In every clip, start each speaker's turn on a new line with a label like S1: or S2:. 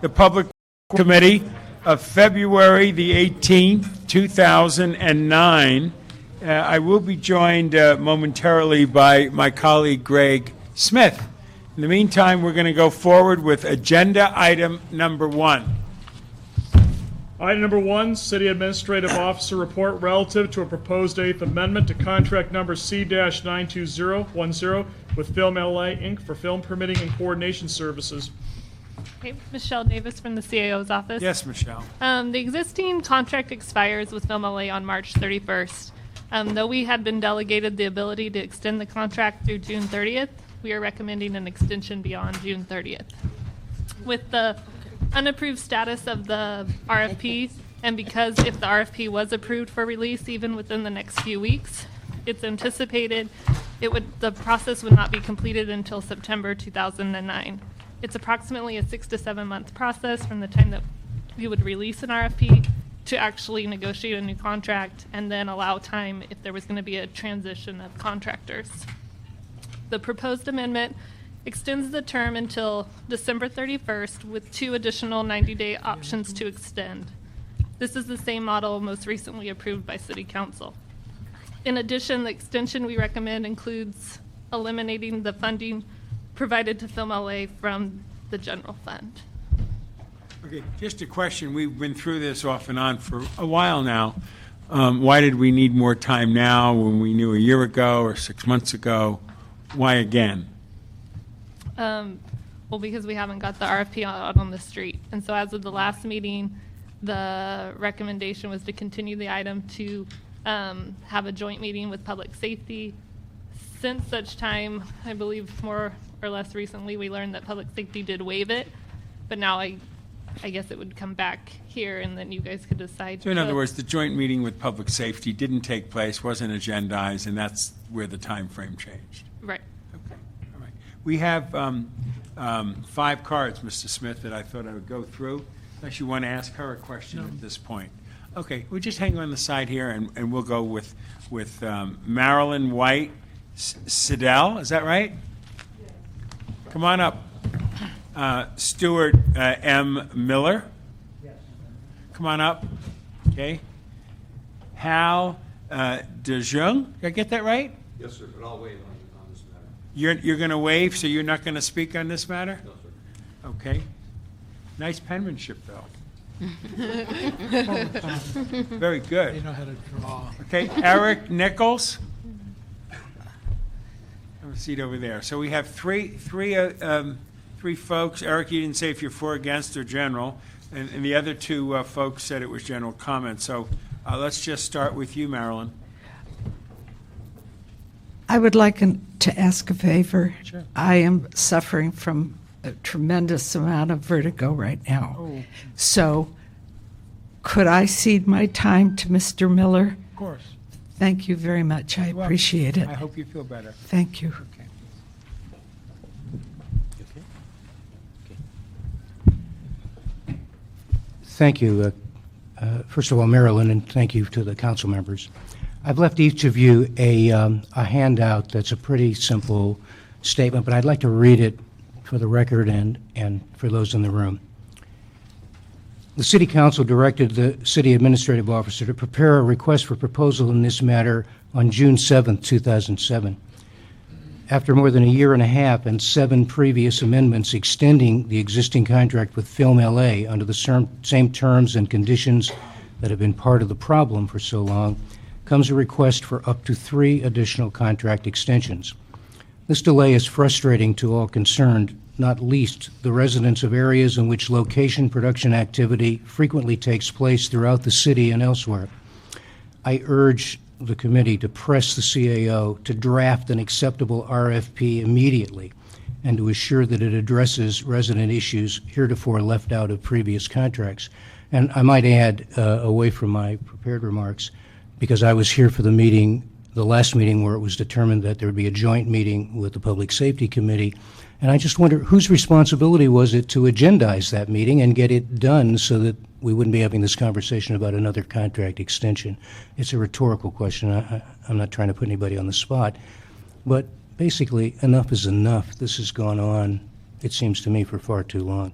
S1: the Public Committee of February the 18th, 2009. I will be joined momentarily by my colleague Greg Smith. In the meantime, we're going to go forward with agenda item number 1.
S2: Item number 1, City Administrative Officer Report relative to a proposed 8th Amendment to contract number C-92010 with Film LA, Inc. for film permitting and coordination services.
S3: Okay, Michelle Davis from the CAO's office.
S1: Yes, Michelle.
S3: The existing contract expires with Film LA on March 31st. Though we had been delegated the ability to extend the contract through June 30th, we are recommending an extension beyond June 30th. With the unapproved status of the RFP, and because if the RFP was approved for release even within the next few weeks, it's anticipated the process would not be completed until September 2009. It's approximately a 6 to 7 month process from the time that we would release an RFP to actually negotiate a new contract and then allow time if there was going to be a transition of contractors. The proposed amendment extends the term until December 31st with 2 additional 90-day options to extend. This is the same model most recently approved by City Council. In addition, the extension we recommend includes eliminating the funding provided to Film LA from the general fund.
S1: Okay, just a question. We've been through this off and on for a while now. Why did we need more time now when we knew a year ago or 6 months ago? Why again?
S3: Well, because we haven't got the RFP out on the street. And so as of the last meeting, the recommendation was to continue the item to have a joint meeting with public safety. Since such time, I believe more or less recently, we learned that public safety did waive it. But now I guess it would come back here and then you guys could decide.
S1: So in other words, the joint meeting with public safety didn't take place, wasn't agendized, and that's where the time frame changed.
S3: Right.
S1: Okay, all right. We have 5 cards, Mr. Smith, that I thought I would go through, unless you want to ask her a question at this point. Okay, we'll just hang on the side here, and we'll go with Marilyn White Siddell. Is that right? Yes. Come on up. Stuart M. Miller. Yes. Come on up. Okay. Hal DeJong. Did I get that right?
S4: Yes, sir, but I'll waive on this matter.
S1: You're going to waive, so you're not going to speak on this matter?
S4: No, sir.
S1: Okay. Nice penmanship, though. Very good.
S5: They know how to draw.
S1: Okay, Eric Nichols. Have a seat over there. So we have three folks. Eric, you didn't say if you're for, against, or general, and the other 2 folks said it was general comment. So let's just start with you, Marilyn.
S6: I would like to ask a favor.
S1: Sure.
S6: I am suffering from a tremendous amount of vertigo right now.
S1: Oh.
S6: So could I cede my time to Mr. Miller?
S1: Of course.
S6: Thank you very much. I appreciate it.
S1: I hope you feel better.
S6: Thank you.
S1: Okay.
S5: Thank you. First of all, Marilyn, and thank you to the council members. I've left each of you a handout that's a pretty simple statement, but I'd like to read it for the record and for those in the room. The City Council directed the City Administrative Officer to prepare a request for proposal in this matter on June 7, 2007. After more than a year and a half and 7 previous amendments extending the existing contract with Film LA under the same terms and conditions that have been part of the problem for so long, comes a request for up to 3 additional contract extensions. This delay is frustrating to all concerned, not least the residents of areas in which location production activity frequently takes place throughout the city and elsewhere. I urge the committee to press the CAO to draft an acceptable RFP immediately and to assure that it addresses resident issues heretofore left out of previous contracts. And I might add, away from my prepared remarks, because I was here for the last meeting where it was determined that there would be a joint meeting with the Public Safety Committee, and I just wonder whose responsibility was it to agendize that meeting and get it done so that we wouldn't be having this conversation about another contract extension. It's a rhetorical question. I'm not trying to put anybody on the spot, but basically enough is enough. This has gone on, it seems to me, for far too long.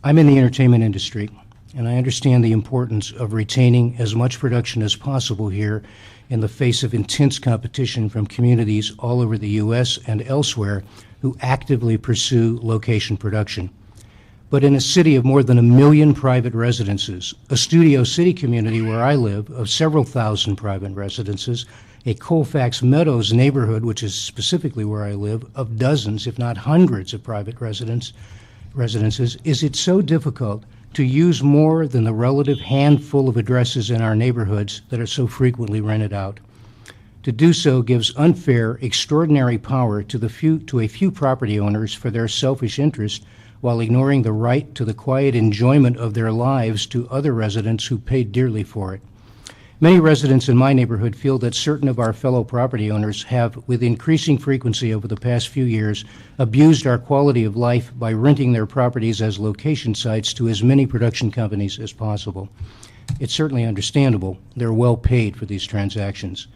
S5: I'm in the entertainment industry, and I understand the importance of retaining as much production as possible here in the face of intense competition from communities all over the U.S. and elsewhere who actively pursue location production. But in a city of more than 1 million private residences, a Studio City community where I live of several thousand private residences, a Colfax Meadows neighborhood, which is specifically where I live, of dozens, if not hundreds of private residences, is it so difficult to use more than the relative handful of addresses in our neighborhoods that are so frequently rented out? To do so gives unfair, extraordinary power to a few property owners for their selfish interest, while ignoring the right to the quiet enjoyment of their lives to other residents who paid dearly for it. Many residents in my neighborhood feel that certain of our fellow property owners have, with increasing frequency over the past few years, abused our quality of life by renting their properties as location sites to as many production companies as possible. It's certainly understandable. They're well paid for these transactions.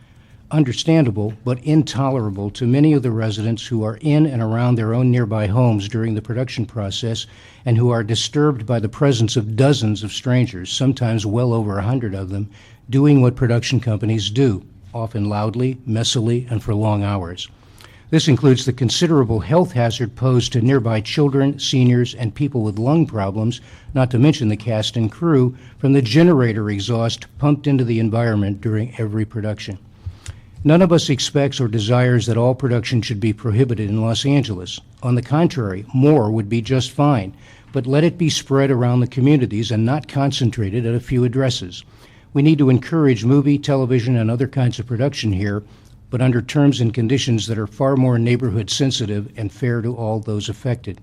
S5: Understandable, but intolerable to many of the residents who are in and around their own nearby homes during the production process and who are disturbed by the presence of dozens of strangers, sometimes well over 100 of them, doing what production companies do, often loudly, messily, and for long hours. This includes the considerable health hazard posed to nearby children, seniors, and people with lung problems, not to mention the cast and crew, from the generator exhaust pumped into the environment during every production. None of us expects or desires that all production should be prohibited in Los Angeles. On the contrary, more would be just fine, but let it be spread around the communities and not concentrated at a few addresses. We need to encourage movie, television, and other kinds of production here, but under terms and conditions that are far more neighborhood sensitive and fair to all those affected.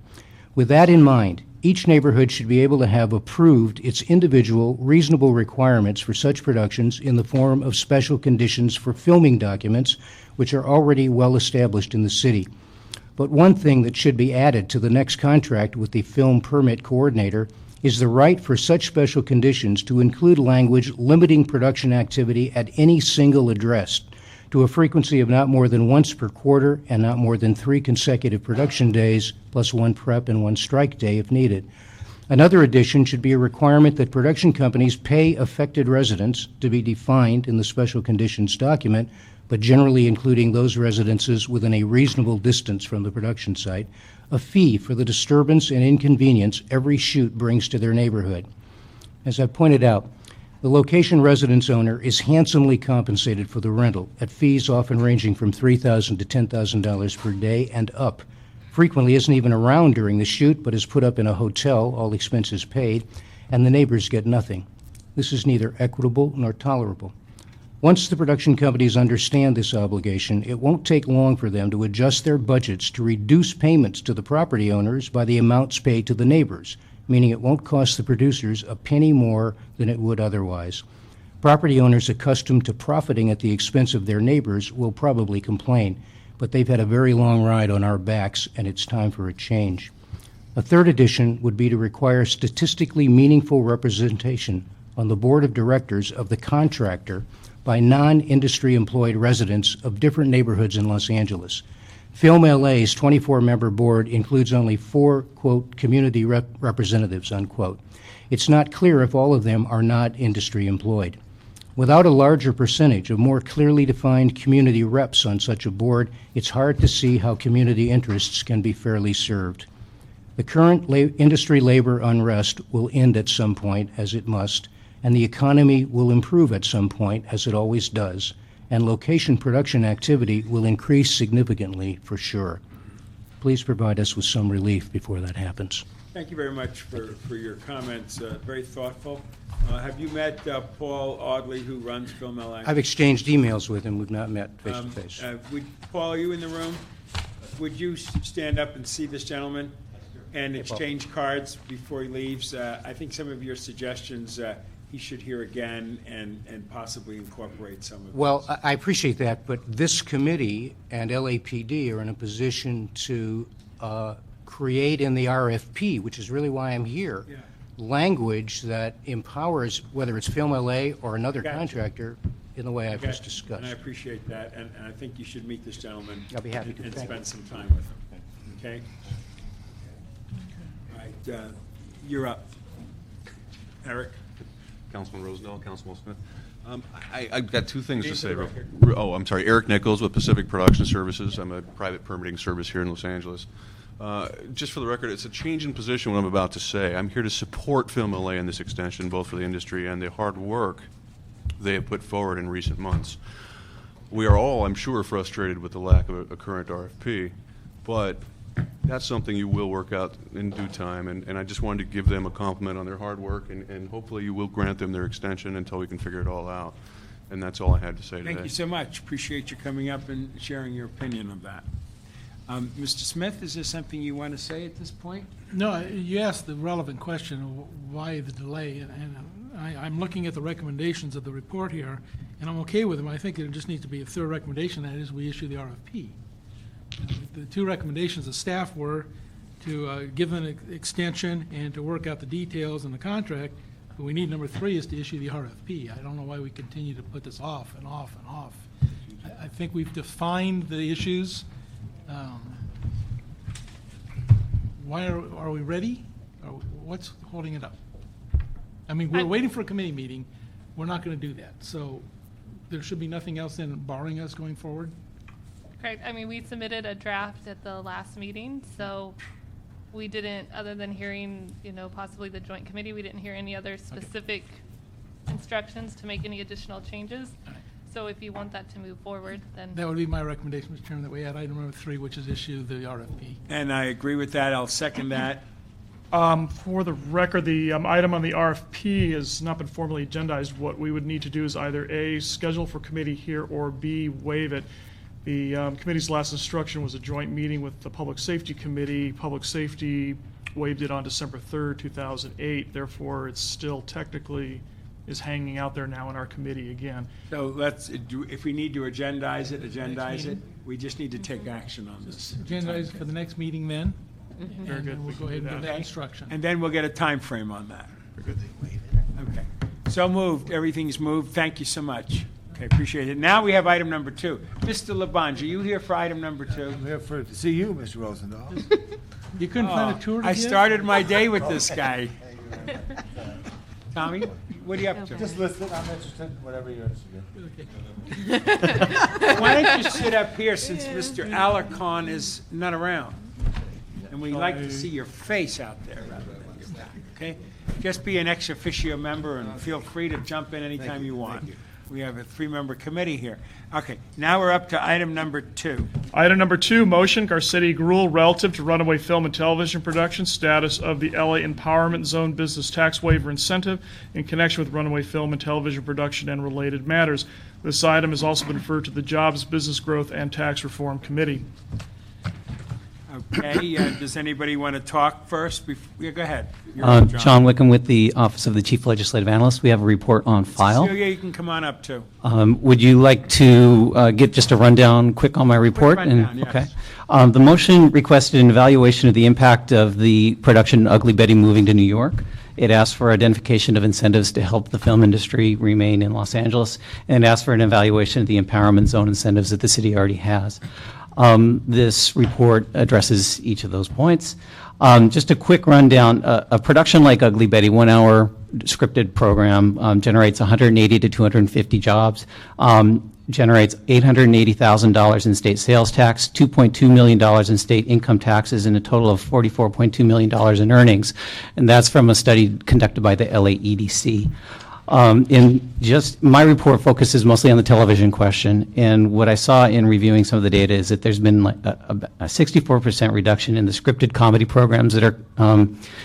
S5: With that in mind, each neighborhood should be able to have approved its individual reasonable requirements for such productions in the form of special conditions for filming documents, which are already well established in the city. But one thing that should be added to the next contract with the film permit coordinator is the right for such special conditions to include language limiting production activity at any single address to a frequency of not more than once per quarter and not more than 3 consecutive production days, plus 1 prep and 1 strike day if needed. Another addition should be a requirement that production companies pay affected residents, to be defined in the special conditions document, but generally including those residences within a reasonable distance from the production site, a fee for the disturbance and inconvenience every shoot brings to their neighborhood. As I pointed out, the location residence owner is handsomely compensated for the rental at fees often ranging from $3,000 to $10,000 per day and up. Frequently isn't even around during the shoot, but is put up in a hotel, all expenses paid, and the neighbors get nothing. This is neither equitable nor tolerable. Once the production companies understand this obligation, it won't take long for them to adjust their budgets to reduce payments to the property owners by the amounts paid to the neighbors, meaning it won't cost the producers a penny more than it would otherwise. Property owners accustomed to profiting at the expense of their neighbors will probably complain, but they've had a very long ride on our backs, and it's time for a change. A third addition would be to require statistically meaningful representation on the board of directors of the contractor by non-industry employed residents of different neighborhoods in Los Angeles. Film LA's 24-member board includes only 4, quote, community representatives, unquote. It's not clear if all of them are not industry employed. Without a larger percentage of more clearly defined community reps on such a board, it's hard to see how community interests can be fairly served. The current industry labor unrest will end at some point, as it must, and the economy will improve at some point, as it always does, and location production activity will increase significantly for sure. Please provide us with some relief before that happens.
S1: Thank you very much for your comments. Very thoughtful. Have you met Paul Audley, who runs Film LA?
S5: I've exchanged emails with him. We've not met face to face.
S1: Paul, are you in the room? Would you stand up and see this gentleman and exchange cards before he leaves? I think some of your suggestions he should hear again and possibly incorporate some of
S5: Well,
S1: those.
S5: I appreciate that, but this committee and LAPD are in a position to create in the RFP, which is really why I'm here, language that empowers, whether it's Film LA or another
S1: Gotcha.
S5: contractor, in the way I've just
S1: And I
S5: discussed.
S1: appreciate that, and I think you should meet this gentleman.
S5: I'll be happy to.
S1: And
S5: Thank
S1: spend
S5: you.
S1: some time with him, okay? All right, You're up. Eric?
S7: Councilman Rosendahl, Councilman Smith. I've got two things to
S1: Name for
S7: say.
S1: the record.
S7: Oh, I'm sorry. Eric Nichols with Pacific Production Services. I'm a private permitting service here in Los Angeles. Just for the record, it's a change in position what I'm about to say. I'm here to support Film LA in this extension, both for the industry and the hard work they have put forward in recent months. We are all, I'm sure, frustrated with the lack of a current RFP, but that's something you will work out in due time, and I just wanted to give them a compliment on their hard work, and hopefully you will grant them their extension until we can figure it all out. And that's all I had to say today.
S1: Thank you so much. Appreciate you coming up and sharing your opinion of that. Mr. Smith, is there something you want to say at this point?
S8: No, you asked the relevant question, why the delay? And I'm looking at the recommendations of the report here, and I'm okay with them. I think there just needs to be a third recommendation, that is we issue the RFP. The two recommendations of staff were to give an extension and to work out the details in the contract, but we need number three is to issue the RFP. I don't know why we continue to put this off and off and off. I think we've defined the issues. Why are we ready? Or what's holding it up? I mean, we're waiting for a committee meeting. We're not going to do that. So there should be nothing else in barring us going forward?
S3: Correct. I mean, we submitted a draft at the last meeting, so we didn't, other than hearing, possibly the joint committee, we didn't hear any other specific instructions to make any additional changes.
S8: All right.
S3: So if you want that to move forward, then.
S8: That would be my recommendation, Mr. Chairman, that we add item number three, which is issue the RFP.
S1: And I agree with that. I'll second that.
S2: For the record, the item on the RFP has not been formally agendized. What we would need to do is either A, schedule for committee here, or B, waive it. The committee's last instruction was a joint meeting with the Public Safety Committee. Public Safety waived it on December 3rd, 2008. Therefore, it's still technically is hanging out there now in our committee again.
S1: So if we need to agendize it. We just need to take action on this.
S8: Agendize for the next meeting then.
S2: Very
S8: And
S2: good.
S8: we'll
S2: We
S8: go
S2: can
S8: ahead
S2: do
S8: and give
S2: that.
S8: that instruction.
S1: And then we'll get a time frame on that.
S2: Very good.
S1: Okay. So moved. Everything's moved. Thank you so much. Okay, appreciate it. Now we have item number 2. Mr. Labange, are you here for item number 2?
S9: I'm here to see you, Mr. Rosendahl.
S8: You couldn't find a tour to
S1: I
S8: give?
S1: started my day with this guy. Tommy, what are you up to?
S9: Just listen, I'm interested in whatever you're interested in.
S8: Okay.
S1: Why don't you sit up here since Mr. Alarcon is not around? And we like to see your face out there rather than your back, okay? Just be an ex officio member and feel free to jump in anytime you want. We have a 3-member committee here. Okay, now we're up to item number 2.
S2: Item number 2, motion, Garcetti Gruel, relative to runaway film and television production, status of the LA Empowerment Zone Business Tax Waiver Incentive in connection with runaway film and television production and related matters. This item has also been referred to the Jobs, Business Growth, and Tax Reform Committee.
S1: Okay, does anybody want to talk first? Yeah, go ahead. You're up,
S10: John Wickham with the Office of the Chief Legislative Analyst. We have a report on file.
S1: Cecilia, you can come on up too.
S10: Would you like to get just a rundown quick on my report?
S1: rundown, yes.
S10: Okay. The motion requested an evaluation of the impact of the production Ugly Betty moving to New York. It asked for identification of incentives to help the film industry remain in Los Angeles, and asked for an evaluation of the empowerment zone incentives that the city already has. This report addresses each of those points. Just a quick rundown. A production like Ugly Betty, 1-hour scripted program, generates 180 to 250 jobs, generates $880,000 in state sales tax, $2.2 million in state income taxes, and a total of $44.2 million in earnings. And that's from a study conducted by the LA EDC. My report focuses mostly on the television question, and what I saw in reviewing some of the data is that there's been like a 64% reduction in the scripted comedy programs that are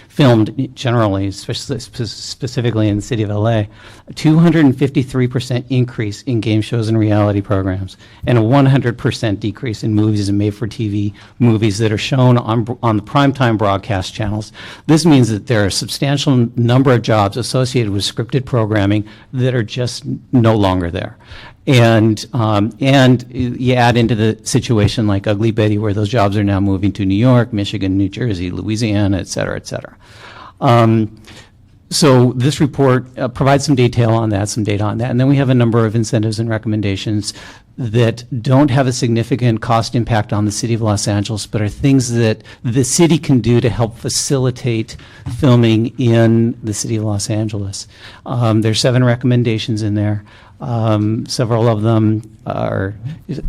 S10: filmed generally, specifically in the city of LA, a 253% increase in game shows and reality programs, and a 100% decrease in movies and made-for-TV movies that are shown on the primetime broadcast channels. This means that there are a substantial number of jobs associated with scripted programming that are just no longer there. And you add into the situation like Ugly Betty, where those jobs are now moving to New York, Michigan, New Jersey, Louisiana, et cetera, et cetera. So this report provides some detail on that, some data on that, and then we have a number of incentives and recommendations that don't have a significant cost impact on the city of Los Angeles, but are things that the city can do to help facilitate filming in the city of Los Angeles. There's 7 recommendations in there. Several of them are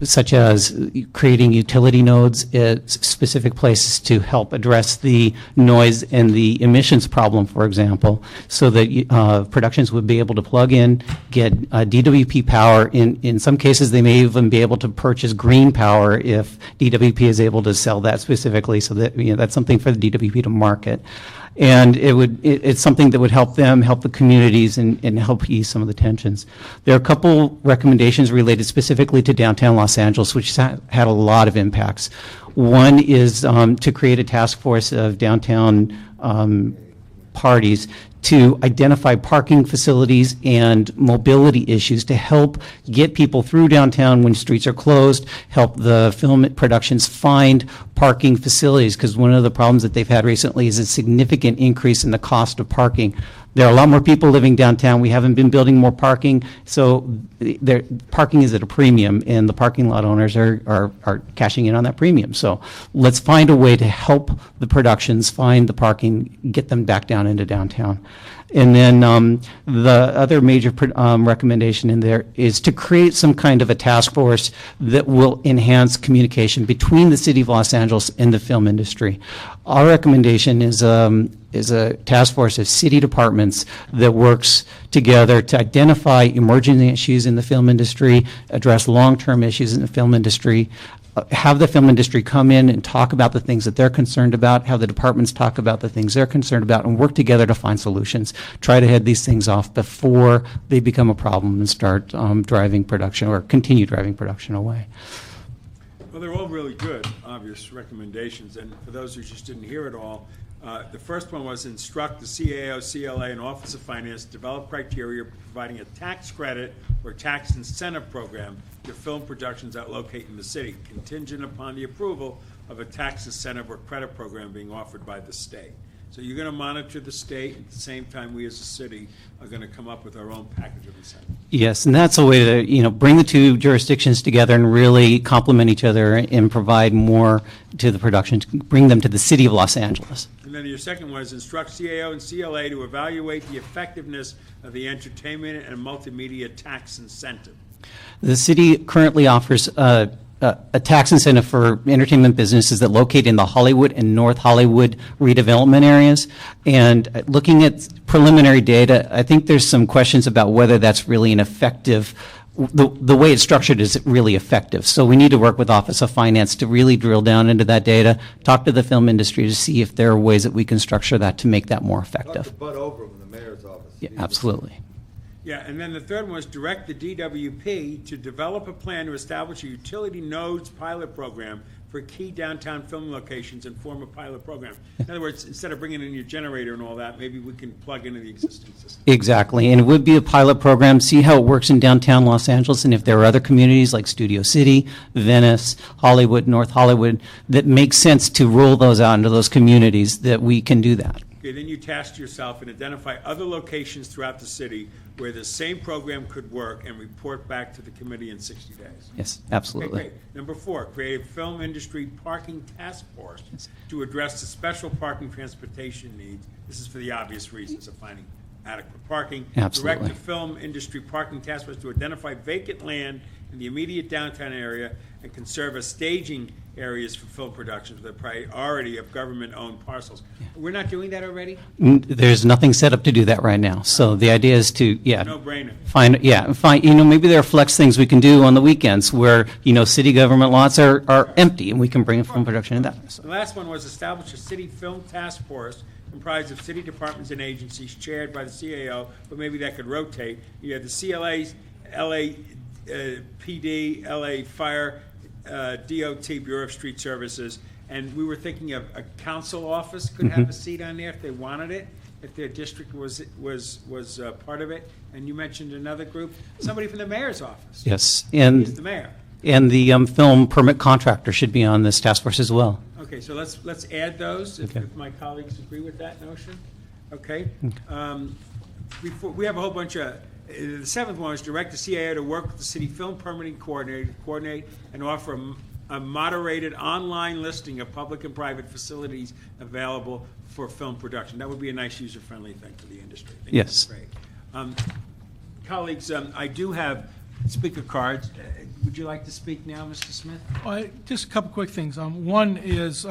S10: such as creating utility nodes at specific places to help address the noise and the emissions problem, for example, so that productions would be able to plug in, get DWP power. In some cases, they may even be able to purchase green power if DWP is able to sell that specifically, so that that's something for the DWP to market. And it's something that would help them, help the communities, and help ease some of the tensions. There are a couple recommendations related specifically to downtown Los Angeles, which had a lot of impacts. One is to create a task force of downtown parties to identify parking facilities and mobility issues to help get people through downtown when streets are closed, help the film productions find parking facilities, because one of the problems that they've had recently is a significant increase in the cost of parking. There are a lot more people living downtown. We haven't been building more parking, so parking is at a premium, and the parking lot owners are cashing in on that premium. So let's find a way to help the productions find the parking, get them back down into downtown. And then the other major recommendation in there is to create some kind of a task force that will enhance communication between the city of Los Angeles and the film industry. Our recommendation is a task force of city departments that works together to identify emerging issues in the film industry, address long-term issues in the film industry, have the film industry come in and talk about the things that they're concerned about, have the departments talk about the things they're concerned about, and work together to find solutions. Try to head these things off before they become a problem and start driving production or continue driving production away.
S1: Well, they're all really good, obvious recommendations, and for those who just didn't hear it all, the first one was instruct the CAO, CLA, and Office of Finance to develop criteria for providing a tax credit or tax incentive program to film productions that locate in the city, contingent upon the approval of a tax incentive or credit program being offered by the state. So you're going to monitor the state, at the same time we as a city are going to come up with our own package of incentives.
S10: Yes, and that's a way to bring the two jurisdictions together and really complement each other and provide more to the production, bring them to the city of Los Angeles.
S1: And then your second one is instruct CAO and CLA to evaluate the effectiveness of the entertainment and multimedia tax incentive.
S10: The city currently offers a tax incentive for entertainment businesses that locate in the Hollywood and North Hollywood redevelopment areas. And looking at preliminary data, I think there's some questions about whether that's really an effective, the way it's structured is really effective. So we need to work with Office of Finance to really drill down into that data, talk to the film industry to see if there are ways that we can structure that to make that more effective.
S9: Dr. Bud Over from the mayor's office.
S10: Yeah, absolutely.
S1: Yeah, and then the third one was direct the DWP to develop a plan to establish a utility nodes pilot program for key downtown film locations and form a pilot program. In other words, instead of bringing in your generator and all that, maybe we can plug into the existing system.
S10: Exactly, and it would be a pilot program, see how it works in downtown Los Angeles, and if there are other communities like Studio City, Venice, Hollywood, North Hollywood, that make sense to roll those out into those communities, that we can do that.
S1: Okay, then you tasked yourself and identify other locations throughout the city where the same program could work and report back to the committee in 60 days.
S10: Yes, absolutely.
S1: Okay, great. Number 4, create a film industry parking task force to address the special parking transportation needs. This is for the obvious reasons of finding adequate parking.
S10: Absolutely.
S1: Direct the film industry parking task force to identify vacant land in the immediate downtown area and conserve as staging areas for film productions with a priority of government-owned parcels. We're not doing that already?
S10: There's nothing set up to do that right now. So the idea is to,
S1: No-brainer.
S10: find, maybe there are flex things we can do on the weekends where, city government lots are empty and we can bring a film production in that. So.
S1: The last one was establish a city film task force comprised of city departments and agencies chaired by the CAO, but maybe that could rotate. You have the CLAs, LA PD, LA Fire, DOT, Bureau of Street Services, and we were thinking of a council office could have a seat on there if they wanted it, if their district was part of it. And you mentioned another group, somebody from the mayor's office.
S10: Yes,
S1: He's the mayor.
S10: And the film permit contractor should be on this task force as well.
S1: Okay, so let's add those if my colleagues agree with that notion. Okay. Before, we have a whole bunch of The seventh one is direct the CAO to work with the city film permitting coordinator to coordinate and offer a moderated online listing of public and private facilities available for film production. That would be a nice user-friendly thing for the industry. I think
S10: Yes.
S1: that's great. Colleagues, I do have speaker cards. Would you like to speak now, Mr. Smith?
S8: Just a couple quick things. One is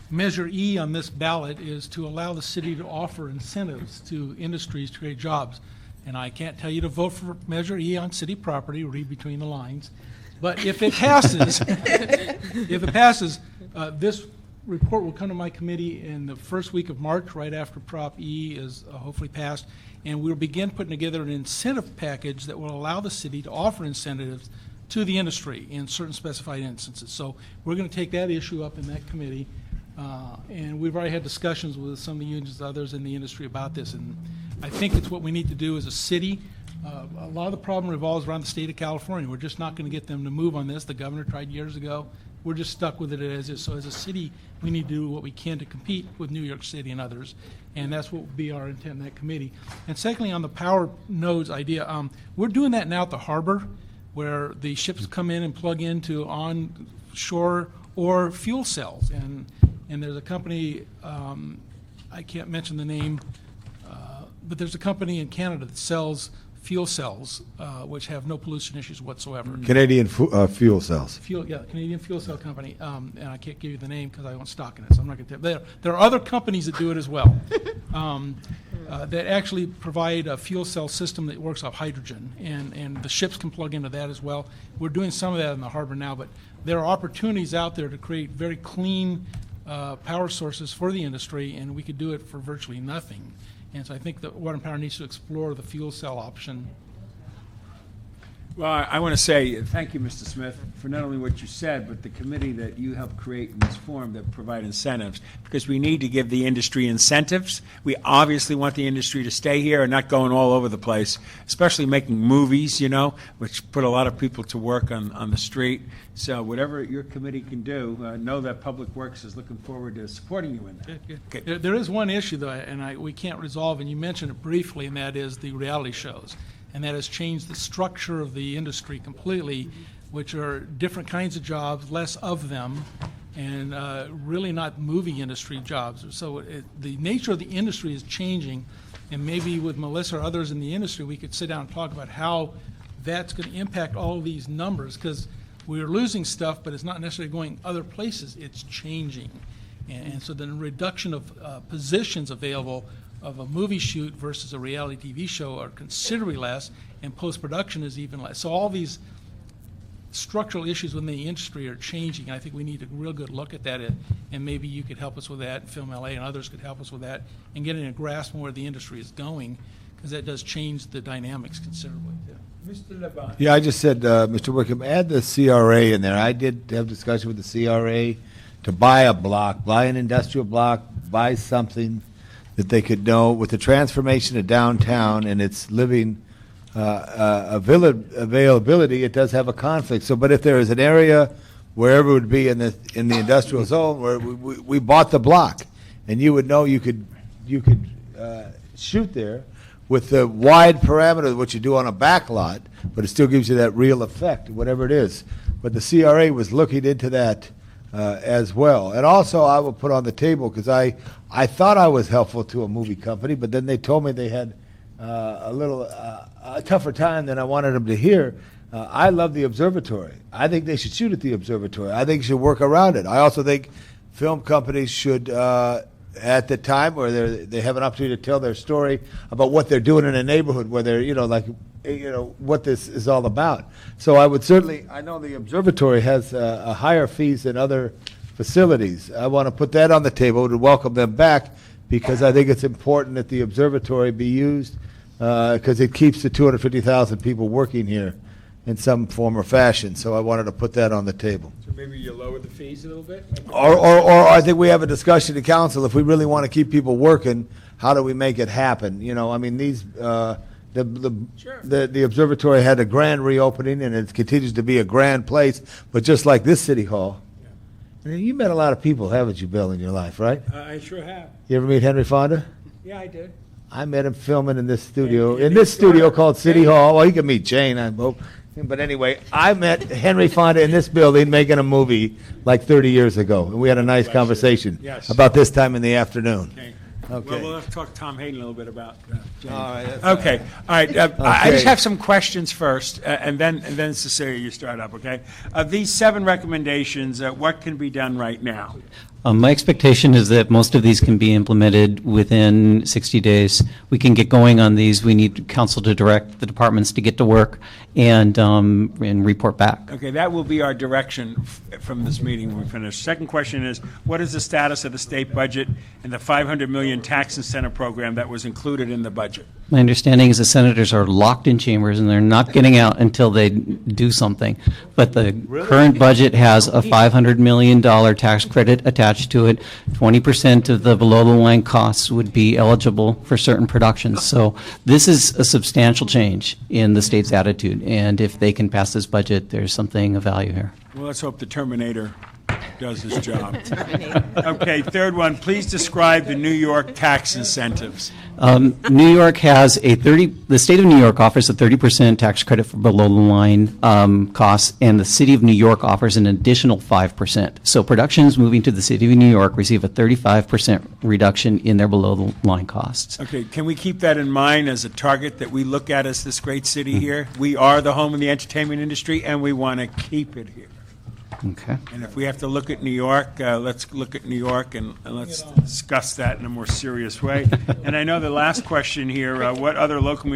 S8: Measure E on this ballot is to allow the city to offer incentives to industries to create jobs. And I can't tell you to vote for Measure E on city property, read between the lines. But if it passes, this report will come to my committee in the first week of March, right after Prop E is hopefully passed, and we'll begin putting together an incentive package that will allow the city to offer incentives to the industry in certain specified instances. So we're going to take that issue up in that committee, and we've already had discussions with some of the unions and others in the industry about this, and I think it's what we need to do as a city. A lot of the problem revolves around the state of California. We're just not going to get them to move on this. The governor tried years ago. We're just stuck with it as is. So as a city, we need to do what we can to compete with New York City and others, and that's what will be our intent in that committee. And secondly, on the power nodes idea, we're doing that now at the harbor, where the ships come in and plug into onshore or fuel cells. And there's a company, I can't mention the name, but there's a company in Canada that sells fuel cells, which have no pollution issues whatsoever.
S9: Canadian fuel cells.
S8: Canadian fuel cell company, and I can't give you the name because I own stock in it, so I'm not going to tell you. There are other companies that do it as well, that actually provide a fuel cell system that works off hydrogen, and the ships can plug into that as well. We're doing some of that in the harbor now, but there are opportunities out there to create very clean power sources for the industry, and we could do it for virtually nothing. And so I think that Water and Power needs to explore the fuel cell option.
S1: Well, I want to say thank you, Mr. Smith, for not only what you said, but the committee that you helped create in this form that provide incentives, because we need to give the industry incentives. We obviously want the industry to stay here and not going all over the place, especially making movies, which put a lot of people to work on the street. So whatever your committee can do, know that Public Works is looking forward to supporting you in that. Okay.
S8: There is one issue, though, and we can't resolve, and you mentioned it briefly, and that is the reality shows. And that has changed the structure of the industry completely, which are different kinds of jobs, less of them, and really not movie industry jobs. So the nature of the industry is changing, and maybe with Melissa or others in the industry, we could sit down and talk about how that's going to impact all of these numbers, because we're losing stuff, but it's not necessarily going other places. It's changing. And so the reduction of positions available of a movie shoot versus a reality TV show are considerably less, and post-production is even less. So all these structural issues within the industry are changing, and I think we need a real good look at that, and maybe you could help us with that, Film LA and others could help us with that, and getting a grasp on where the industry is going, because that does change the dynamics considerably.
S1: Mr. Leban.
S9: Yeah, I just said, Mr. Wickham, add the CRA in there. I did have discussion with the CRA to buy a block, buy an industrial block, buy something that they could know with the transformation of downtown and its living availability, it does have a conflict. So, but if there is an area wherever it would be in the industrial zone where we bought the block, and you would know you could shoot there with the wide parameter of what you do on a back lot, but it still gives you that real effect, whatever it is. But the CRA was looking into that as well. And also I will put on the table, because I thought I was helpful to a movie company, but then they told me they had a tougher time than I wanted them to hear. I love the observatory. I think they should shoot at the observatory. I think you should work around it. I also think film companies should, at the time where they have an opportunity to tell their story about what they're doing in a neighborhood where they're, what this is all about. So I would certainly, I know the observatory has a higher fees than other facilities. I want to put that on the table to welcome them back, because I think it's important that the observatory be used, because it keeps the 250,000 people working here in some form or fashion. So I wanted to put that on the table.
S1: So maybe you lower the fees a little bit?
S9: Or I think we have a discussion in council, if we really want to keep people working, how do we make it happen? These the observatory had a grand reopening, and it continues to be a grand place, but just like this city hall. Yeah. You met a lot of people, haven't you, Bill, in your life, right?
S1: I sure have.
S9: You ever meet Henry Fonda?
S1: Yeah, I did.
S9: I met him filming in this studio called City Hall. Well, you can meet Jane, I hope. But anyway, I met Henry Fonda in this building making a movie like 30 years ago, and we had a nice conversation
S1: Yes.
S9: about this time in the afternoon.
S1: Okay.
S9: Okay.
S1: Well, we'll have to talk to Tom Hayden a little bit about Jane.
S9: All right, that's
S1: Okay, all right. I just
S9: Okay.
S1: have some questions first, and then Cecilia, you start up, okay? Of these 7 recommendations, what can be done right now?
S10: My expectation is that most of these can be implemented within 60 days. We can get going on these. We need council to direct the departments to get to work and report back.
S1: Okay, that will be our direction from this meeting when we finish. Second question is, what is the status of the state budget and the $500 million tax incentive program that was included in the budget?
S10: My understanding is the senators are locked in chambers and they're not getting out until they do something. But the current budget has a $500 million tax credit attached to it. 20% of the below-the-line costs would be eligible for certain productions. So this is a substantial change in the state's attitude. And if they can pass this budget, there's something of value here.
S1: Well, let's hope the Terminator does his job. Okay, third one, please describe the New York tax incentives.
S10: New York has the state of New York offers a 30% tax credit for below-the-line costs, and the city of New York offers an additional 5%. So productions moving to the city of New York receive a 35% reduction in their below-the-line costs.
S1: Okay, can we keep that in mind as a target that we look at as this great city here? We are the home of the entertainment industry, and we want to keep it here.
S10: Okay.
S1: And if we have to look at New York, let's look at New York and let's discuss that in a more serious way. And I know the last question here, what other local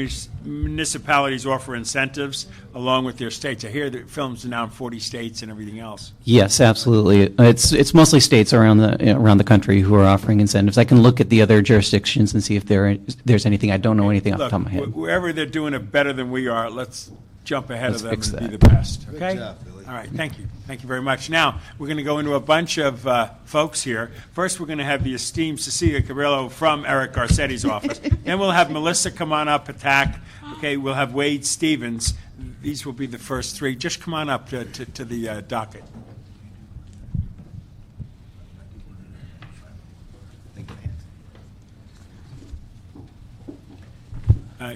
S1: municipalities offer incentives along with their states? I hear that films are now in 40 states and everything else.
S10: Yes, absolutely. It's mostly states around the country who are offering incentives. I can look at the other jurisdictions and see if there's anything. I don't know anything off the
S1: Look,
S10: top of my head.
S1: wherever they're doing it better than we are, let's jump ahead
S10: Let's
S1: of them
S10: fix
S1: and be
S10: that.
S1: the best, okay?
S9: job, Billy.
S1: All right, thank you. Thank you very much. Now, we're going to go into a bunch of folks here. First, we're going to have the esteemed Cecilia Cabrillo from Eric Garcetti's office. Then we'll have Melissa come on up, attack. Okay, we'll have Wade Stevens. These will be the first 3. Just come on up to the docket.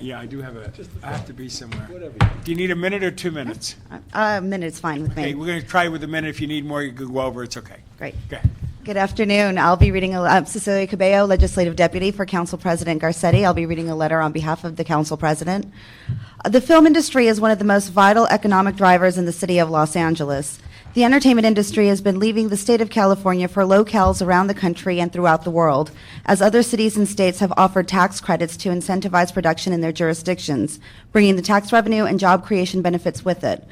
S1: Yeah, I do have I have to be somewhere. Do you need a minute or 2 minutes?
S11: A minute's fine with
S1: Okay,
S11: me.
S1: we're going to try with a minute. If you need more, you can go over. It's okay.
S11: Great.
S1: Okay.
S11: Good afternoon. I'll be reading Cecilia Cabello, Legislative Deputy for Council President Garcetti. I'll be reading a letter on behalf of the Council President. The film industry is one of the most vital economic drivers in the city of Los Angeles. The entertainment industry has been leaving the state of California for locales around the country and throughout the world, as other cities and states have offered tax credits to incentivize production in their jurisdictions, bringing the tax revenue and job creation benefits with it.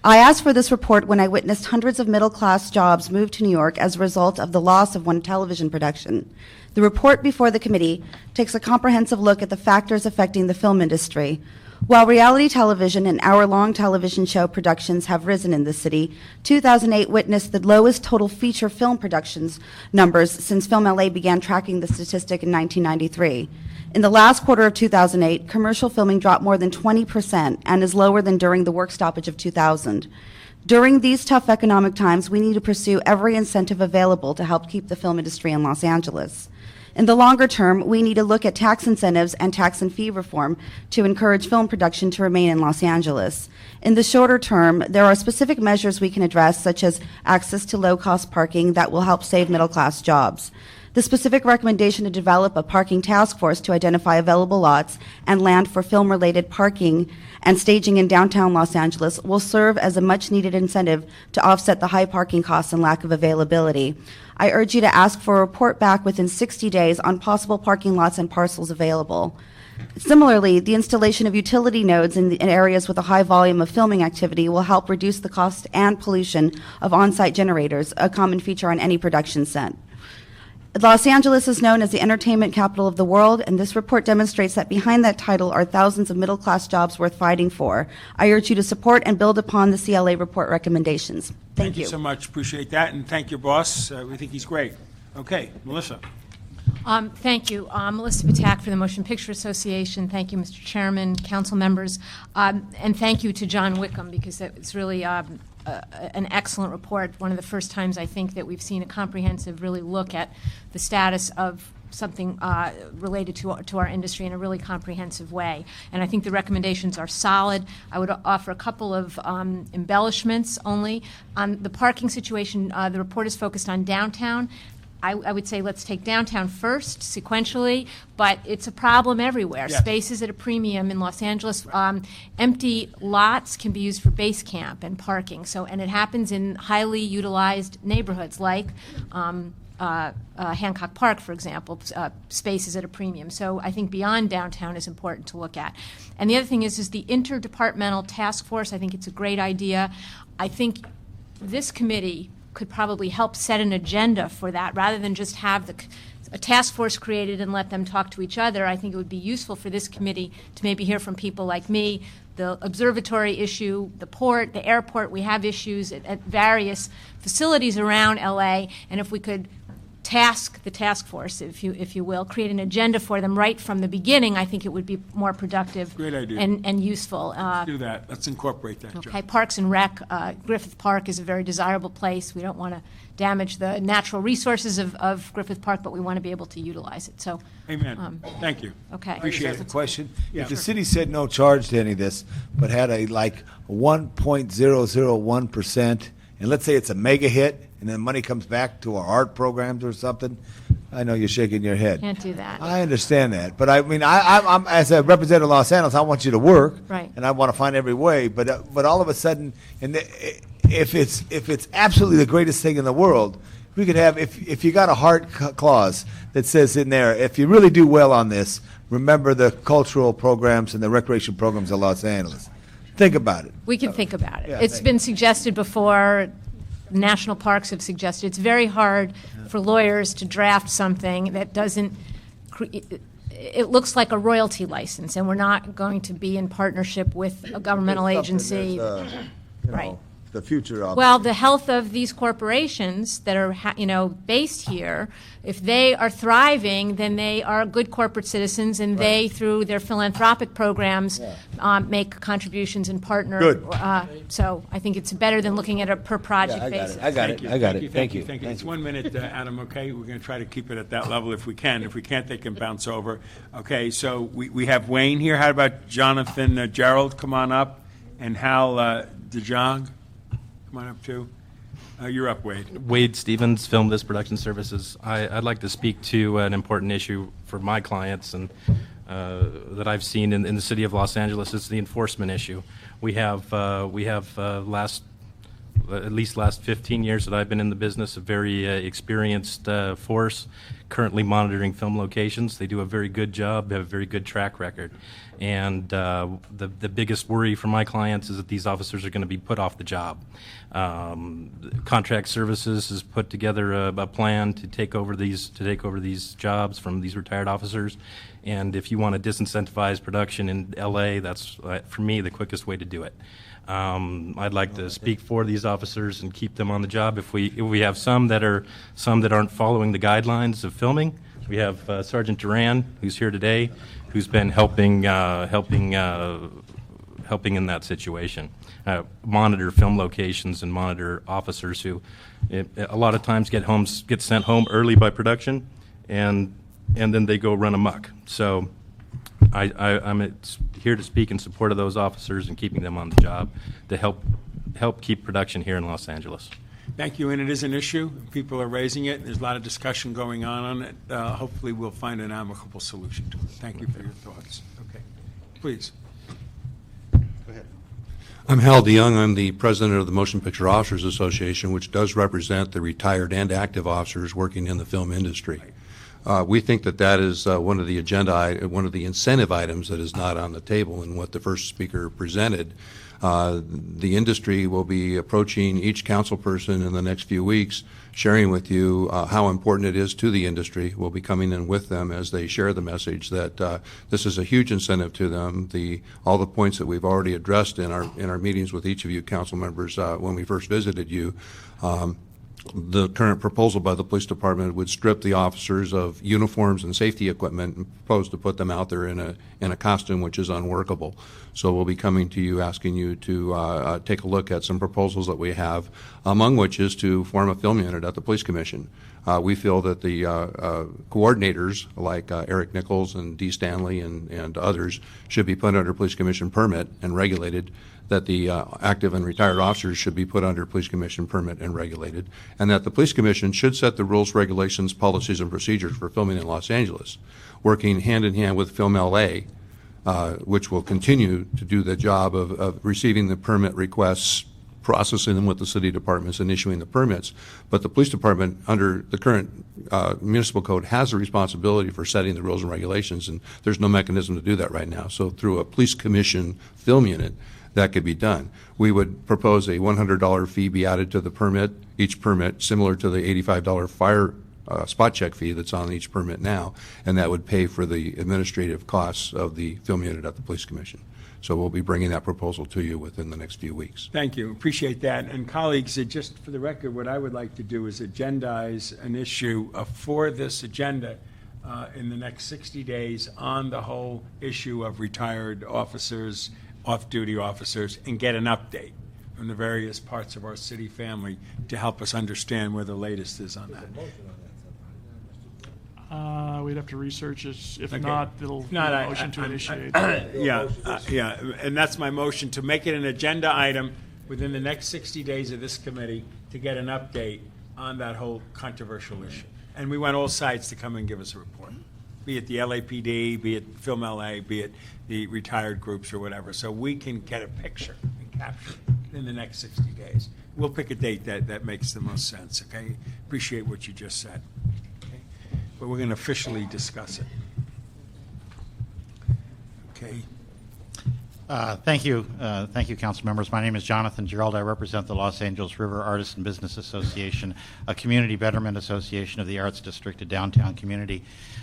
S11: I asked for this report when I witnessed hundreds of middle-class jobs move to New York as a result of the loss of one television production. The report before the committee takes a comprehensive look at the factors affecting the film industry. While reality television and hour-long television show productions have risen in the city, 2008 witnessed the lowest total feature film productions numbers since Film LA began tracking the statistic in 1993. In the last quarter of 2008, commercial filming dropped more than 20% and is lower than during the work stoppage of 2000. During these tough economic times, we need to pursue every incentive available to help keep the film industry in Los Angeles. In the longer term, we need to look at tax incentives and tax and fee reform to encourage film production to remain in Los Angeles. In the shorter term, there are specific measures we can address, such as access to low-cost parking that will help save middle-class jobs. The specific recommendation to develop a parking task force to identify available lots and land for film-related parking and staging in downtown Los Angeles will serve as a much-needed incentive to offset the high parking costs and lack of availability. I urge you to ask for a report back within 60 days on possible parking lots and parcels available. Similarly, the installation of utility nodes in areas with a high volume of filming activity will help reduce the cost and pollution of on-site generators, a common feature on any production set. Los Angeles is known as the entertainment capital of the world, and this report demonstrates that behind that title are thousands of middle-class jobs worth fighting for. I urge you to support and build upon the CLA report recommendations. Thank you.
S1: So much. Appreciate that. And thank your boss. We think he's great. Okay, Melissa.
S12: Thank you. Melissa Patak for the Motion Picture Association. Thank you, Mr. Chairman, council members. And thank you to John Wickham, because it's really an excellent report. One of the first times I think that we've seen a comprehensive really look at the status of something related to our industry in a really comprehensive way. And I think the recommendations are solid. I would offer a couple of embellishments only. On the parking situation, the report is focused on downtown. I would say let's take downtown first, sequentially, but it's a problem everywhere.
S1: Yes.
S12: Space is at a premium in Los Angeles. Empty lots can be used for base camp and parking. And it happens in highly utilized neighborhoods like Hancock Park, for example. Space is at a premium. So I think beyond downtown is important to look at. And the other thing is the Interdepartmental Task Force. I think it's a great idea. I think this committee could probably help set an agenda for that rather than just have a task force created and let them talk to each other. I think it would be useful for this committee to maybe hear from people like me. The observatory issue, the port, the airport, we have issues at various facilities around LA, and if we could task the task force, if you will, create an agenda for them right from the beginning, I think it would be more productive.
S1: Great idea.
S12: And useful.
S1: Do that. Let's incorporate that, Joe.
S12: Okay, Parks and Rec, Griffith Park is a very desirable place. We don't want to damage the natural resources of Griffith Park, but we want to be able to utilize it. So,
S1: Amen. Thank you.
S12: okay.
S1: Appreciate
S9: Just a
S1: it.
S9: question.
S1: Yeah.
S9: If the city said no charge to any of this, but had a 1.001%, and let's say it's a mega hit, and then money comes back to our art programs or something, I know you're shaking your head.
S12: Can't do that.
S9: I understand that, but I mean, I'm as a representative of Los Angeles, I want you to work,
S12: Right.
S9: and I want to find every way. But all of a sudden, if it's absolutely the greatest thing in the world, we could have if you got a hard clause that says in there, if you really do well on this, remember the cultural programs and the recreation programs of Los Angeles. Think about it.
S12: We can think about it.
S9: Yeah,
S12: It's
S9: thank
S12: been suggested before. National parks have suggested. It's very hard for lawyers to draft something that doesn't. It looks like a royalty license, and we're not going to be in partnership with a governmental
S9: Something
S12: agency.
S9: that's,
S12: Right.
S9: The future of
S12: Well, the health of these corporations that are, based here, if they are thriving, then they are good corporate citizens, and they, through their philanthropic programs, make contributions and partner.
S9: Good.
S12: So I think it's better than looking at a per project
S9: I got
S12: basis.
S9: it. I got
S1: Thank you,
S9: it. I got
S1: thank
S9: it.
S1: Thank you. It's 1 minute, Adam, okay? We're going to try to keep it at that level if we can. If we can't, they can bounce over. Okay, so we have Wayne here. How about Jonathan Gerald? Come on up. And Hal DeJong? Come on up, too. You're up, Wade.
S13: Wade Stevens, Film This Production Services. I'd like to speak to an important issue for my clients and that I've seen in the city of Los Angeles. It's the enforcement issue. We have at least last 15 years that I've been in the business, a very experienced force currently monitoring film locations. They do a very good job, have a very good track record. And the biggest worry for my clients is that these officers are going to be put off the job. Contract Services has put together a plan to take over these jobs from these retired officers. And if you want to disincentivize production in LA, that's for me the quickest way to do it. I'd like to speak for these officers and keep them on the job. If we have some that aren't following the guidelines of filming, we have Sergeant Duran, who's here today, who's been helping in that situation. Monitor film locations and monitor officers who, a lot of times, get sent home early by production, and then they go run amok. So I'm here to speak in support of those officers and keeping them on the job to help keep production here in Los Angeles.
S1: Thank you, and it is an issue. People are raising it. There's a lot of discussion going on it. Hopefully, we'll find an amicable solution to it. Thank you for your thoughts. Okay, please.
S14: I'm Hal DeYoung. I'm the president of the Motion Picture Officers Association, which does represent the retired and active officers working in the film industry. We think that is one of the incentive items that is not on the table in what the first speaker presented. The industry will be approaching each council person in the next few weeks, sharing with you how important it is to the industry. We'll be coming in with them as they share the message that this is a huge incentive to them. All the points that we've already addressed in our meetings with each of you council members when we first visited you the current proposal by the police department would strip the officers of uniforms and safety equipment and propose to put them out there in a costume which is unworkable. So we'll be coming to you, asking you to take a look at some proposals that we have, among which is to form a film unit at the police commission. We feel that the coordinators, like Eric Nichols and Dee Stanley and others, should be put under police commission permit and regulated, that the active and retired officers should be put under police commission permit and regulated, and that the police commission should set the rules, regulations, policies, and procedures for filming in Los Angeles, working hand in hand with Film LA, which will continue to do the job of receiving the permit requests, processing them with the city departments, and issuing the permits. But the police department, under the current municipal code, has a responsibility for setting the rules and regulations, and there's no mechanism to do that right now. So through a police commission film unit, that could be done. We would propose a $100 fee be added to the permit, each permit, similar to the $85 fire spot check fee that's on each permit now, and that would pay for the administrative costs of the film unit at the police commission. So we'll be bringing that proposal to you within the next few weeks.
S1: Thank you. Appreciate that. And colleagues, just for the record, what I would like to do is agendize an issue for this agenda in the next 60 days on the whole issue of retired officers, off-duty officers, and get an update from the various parts of our city family to help us understand where the latest is on that.
S2: We'd have to research it. If
S1: Okay.
S2: not, it'll be a motion to initiate.
S1: Yeah, and that's my motion, to make it an agenda item within the next 60 days of this committee to get an update on that whole controversial issue. And we want all sides to come and give us a report, be it the LAPD, be it Film LA, be it the retired groups or whatever, so we can get a picture and capture it in the next 60 days. We'll pick a date that makes the most sense, okay? Appreciate what you just said. Okay? But we're going to officially discuss it. Okay.
S15: Thank you, council members. My name is Jonathan Gerald. I represent the Los Angeles River Artists and Business Association, a community betterment association of the Arts District, a downtown community.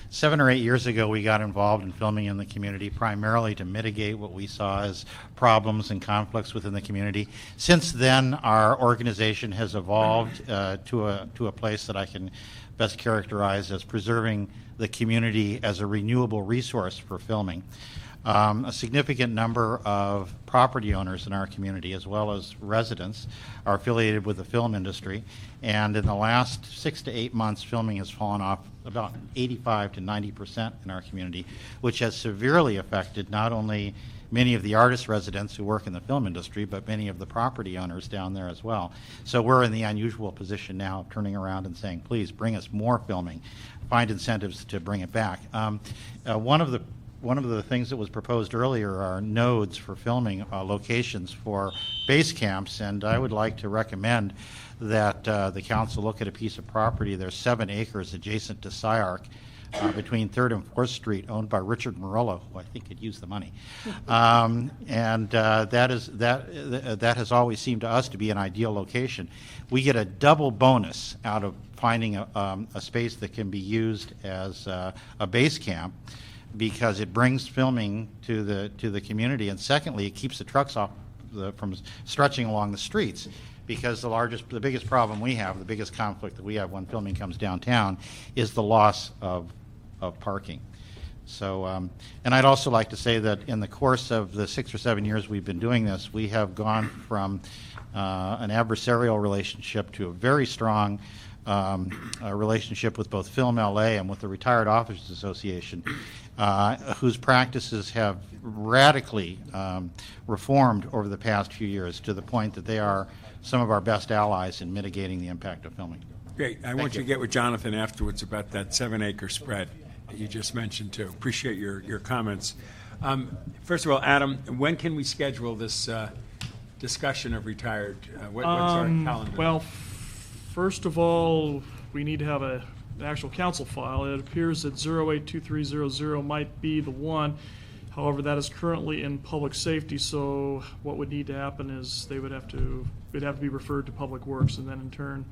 S15: 7 or 8 years ago, we got involved in filming in the community, primarily to mitigate what we saw as problems and conflicts within the community. Since then, our organization has evolved to a place that I can best characterize as preserving the community as a renewable resource for filming. A significant number of property owners in our community, as well as residents, are affiliated with the film industry. And in the last 6 to 8 months, filming has fallen off about 85 to 90% in our community, which has severely affected not only many of the artist residents who work in the film industry, but many of the property owners down there as well. So we're in the unusual position now of turning around and saying, please bring us more filming, find incentives to bring it back. One of the things that was proposed earlier are nodes for filming locations for base camps, and I would like to recommend that the council look at a piece of property. There's 7 acres adjacent to SciArc between 3rd and 4th Street, owned by Richard Morello, who I think could use the money. That has always seemed to us to be an ideal location. We get a double bonus out of finding a space that can be used as a base camp, because it brings filming to the community, and secondly, it keeps the trucks off from stretching along the streets, because the biggest problem we have, the biggest conflict that we have when filming comes downtown, is the loss of parking. So, and I'd also like to say that in the course of the 6 or 7 years we've been doing this, we have gone from an adversarial relationship to a very strong relationship with both Film LA and with the Retired Officers Association, whose practices have radically reformed over the past few years, to the point that they are some of our best allies in mitigating the impact of filming.
S1: Great. I want you to get with Jonathan afterwards about that 7-acre spread that you just mentioned, too. Appreciate your comments. First of all, Adam, when can we schedule this discussion of retired? What's our calendar?
S2: Well, first of all, we need to have an actual council file. It appears that 082300 might be the one. However, that is currently in public safety, so what would need to happen is it'd have to be referred to Public Works, and then in turn,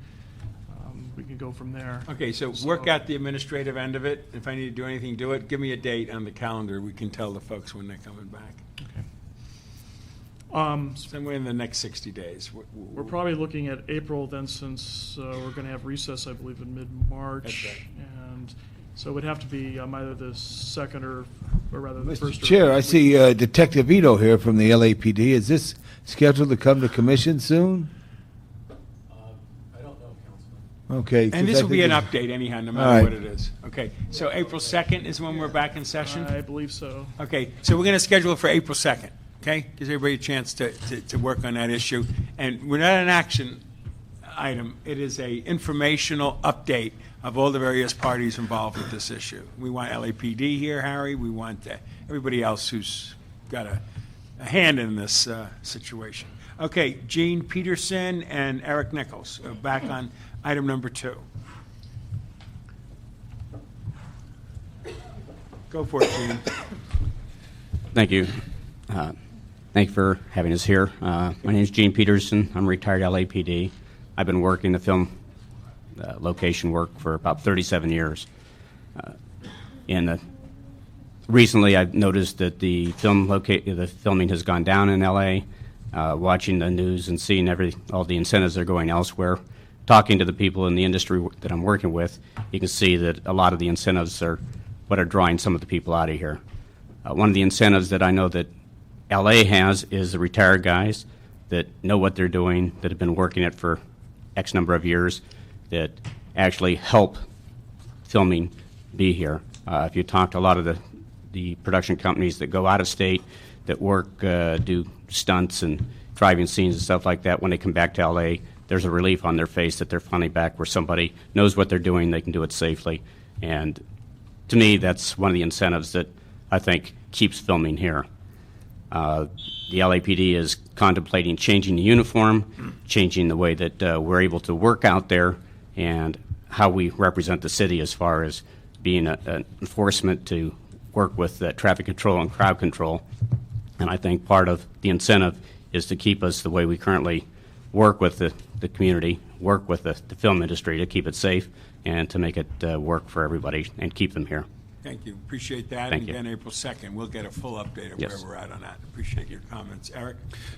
S2: we can go from there.
S1: Okay, so work out the administrative end of it. If I need to do anything, do it. Give me a date on the calendar. We can tell the folks when they're coming back.
S2: Okay.
S1: Somewhere in the next 60 days.
S2: We're probably looking at April then, since we're going to have recess, I believe, in mid-March.
S1: That's right.
S2: And so it would have to be either the second or rather the
S9: Mr.
S2: first.
S9: Chair, I see Detective Ito here from the LAPD. Is this scheduled to come to commission soon?
S4: I don't know, Councilman.
S9: Okay. 'cause
S1: And this
S9: I
S1: will be
S9: think
S1: an
S9: it's-
S1: update anyhow, no
S9: All
S1: matter
S9: right.
S1: what it is. Okay, so April 2nd is when we're back in session?
S2: I believe so.
S1: Okay, so we're going to schedule it for April 2nd, okay? Gives everybody a chance to work on that issue. And we're not an action item, it is a informational update of all the various parties involved with this issue. We want LAPD here, Harry, we want everybody else who's got a hand in this situation. Okay, Gene Peterson and Eric Nichols, back on item number 2. Go for it, Gene.
S16: Thank you. Thank you for having us here. My name is Gene Peterson. I'm a retired LAPD. I've been working the film location work for about 37 years. Recently, I've noticed that the filming has gone down in LA. Watching the news and seeing all the incentives that are going elsewhere, talking to the people in the industry that I'm working with, you can see that a lot of the incentives are what are drawing some of the people out of here. One of the incentives that I know that LA has is the retired guys that know what they're doing, that have been working it for X number of years, that actually help filming be here. If you talk to a lot of the production companies that go out of state, that work, do stunts and driving scenes and stuff like that, when they come back to LA, there's a relief on their face that they're finally back where somebody knows what they're doing, they can do it safely. And to me, that's one of the incentives that I think keeps filming here. The LAPD is contemplating changing the uniform, changing the way that we're able to work out there, and how we represent the city as far as being an enforcement to work with traffic control and crowd control. And I think part of the incentive is to keep us the way we currently work with the community, work with the film industry to keep it safe and to make it work for everybody and keep them here.
S1: Thank you. Appreciate that.
S16: Thank
S1: and
S16: you.
S1: again, April 2nd, we'll get a full update of
S16: Yes.
S1: where we're at on that. Appreciate your comments. Eric?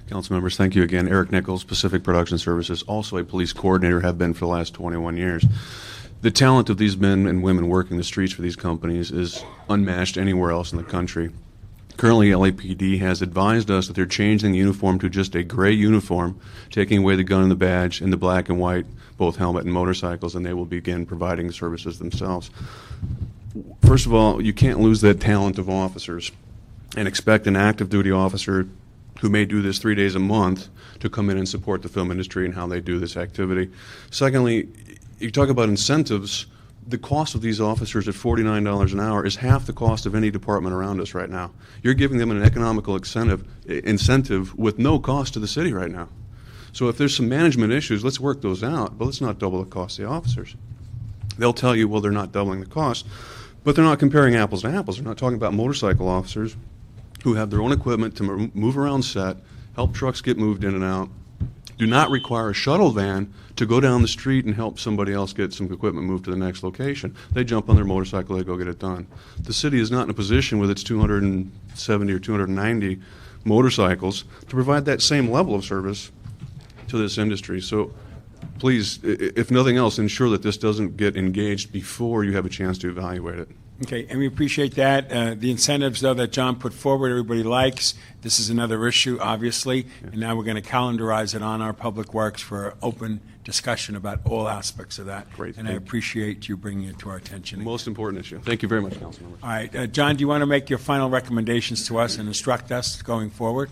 S7: Council members, thank you again. Eric Nichols, Pacific Production Services, also a police coordinator, have been for the last 21 years. The talent of these men and women working the streets for these companies is unmatched anywhere else in the country. Currently, LAPD has advised us that they're changing the uniform to just a gray uniform, taking away the gun and the badge, and the black and white, both helmet and motorcycles, and they will begin providing services themselves. First of all, you can't lose that talent of officers and expect an active duty officer who may do this 3 days a month to come in and support the film industry and how they do this activity. Secondly, you talk about incentives. The cost of these officers at $49 an hour is half the cost of any department around us right now. You're giving them an economical incentive with no cost to the city right now. So if there's some management issues, let's work those out, but let's not double the cost of the officers. They'll tell you, well, they're not doubling the cost, but they're not comparing apples to apples. They're not talking about motorcycle officers who have their own equipment to move around set, help trucks get moved in and out, do not require a shuttle van to go down the street and help somebody else get some equipment moved to the next location. They jump on their motorcycle, they go get it done. The city is not in a position with its 270 or 290 motorcycles to provide that same level of service to this industry. So please, if nothing else, ensure that this doesn't get engaged before you have a chance to evaluate it.
S1: Okay, and we appreciate that. The incentives, though, that John put forward, everybody likes. This is another issue, obviously, and now we're going to calendarize it on our Public Works for open discussion about all aspects of that.
S7: Great,
S1: and I
S7: thank you.
S1: appreciate you bringing it to our attention.
S7: Most important issue. Thank you very much, Councilmember.
S1: All right, John, do you want to make your final recommendations to us and instruct us going forward?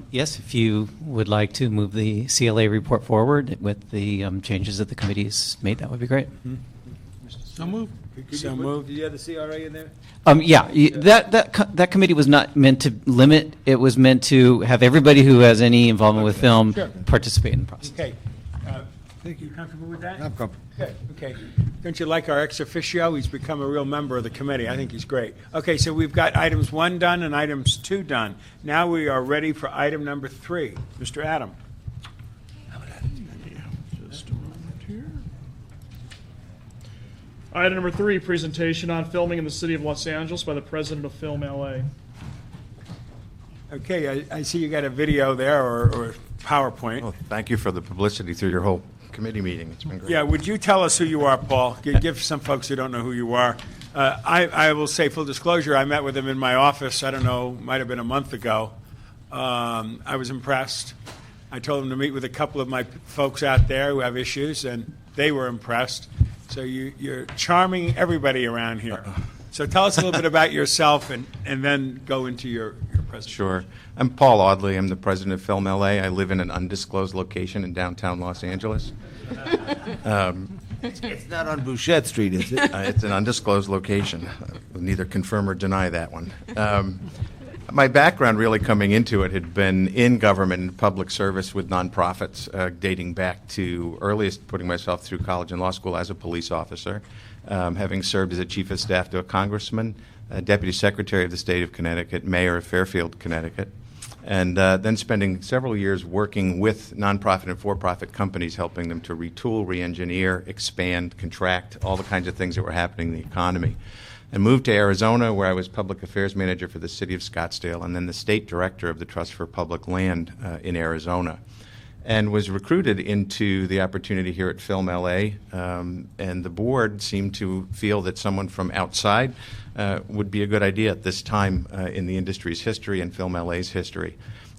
S10: Yes, if you would like to move the CLA report forward with the changes that the committee's made, that would be great.
S8: So moved.
S1: So moved.
S9: Do you have the CRA in there?
S10: That committee was not meant to limit. It was meant to have everybody who has any involvement with film
S1: Sure.
S10: participate in the process.
S1: Okay. Thank you. Comfortable with that?
S9: I'm comfortable.
S1: Good, okay. Don't you like our ex officio? He's become a real member of the committee. I think he's great. Okay, so we've got items 1 done and items 2 done. Now we are ready for item number 3. Mr. Adam.
S2: Just a moment here. Item number 3, presentation on filming in the city of Los Angeles by the president of Film LA.
S1: Okay, I see you got a video there or PowerPoint.
S17: Well, thank you for the publicity through your whole committee meeting. It's been great.
S1: Yeah, would you tell us who you are, Paul? Give some folks who don't know who you are. I will say, full disclosure, I met with him in my office, I don't know, might have been a month ago. I was impressed. I told him to meet with a couple of my folks out there who have issues, and they were impressed. So you're charming everybody around here. So tell us a little bit about yourself and then go into your presentation.
S17: Sure. I'm Paul Audley. I'm the president of Film LA. I live in an undisclosed location in downtown Los Angeles.
S9: It's not on Bouchette Street, is it?
S17: It's an undisclosed location. I'll neither confirm or deny that one. My background really coming into it had been in government and public service with nonprofits, dating back to earliest putting myself through college and law school as a police officer, having served as a chief of staff to a congressman, deputy secretary of the state of Connecticut, mayor of Fairfield, Connecticut, and then spending several years working with nonprofit and for-profit companies, helping them to retool, re-engineer, expand, contract, all the kinds of things that were happening in the economy. And moved to Arizona, where I was public affairs manager for the city of Scottsdale and then the state director of the Trust for Public Land in Arizona. And was recruited into the opportunity here at Film LA, and the board seemed to feel that someone from outside would be a good idea at this time in the industry's history and Film LA's history.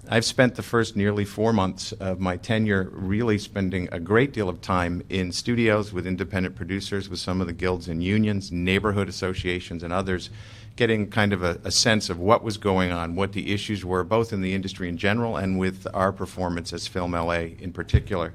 S17: I've spent the first nearly 4 months of my tenure really spending a great deal of time in studios with independent producers, with some of the guilds and unions, neighborhood associations, and others, getting kind of a sense of what was going on, what the issues were, both in the industry in general and with our performance as Film LA in particular.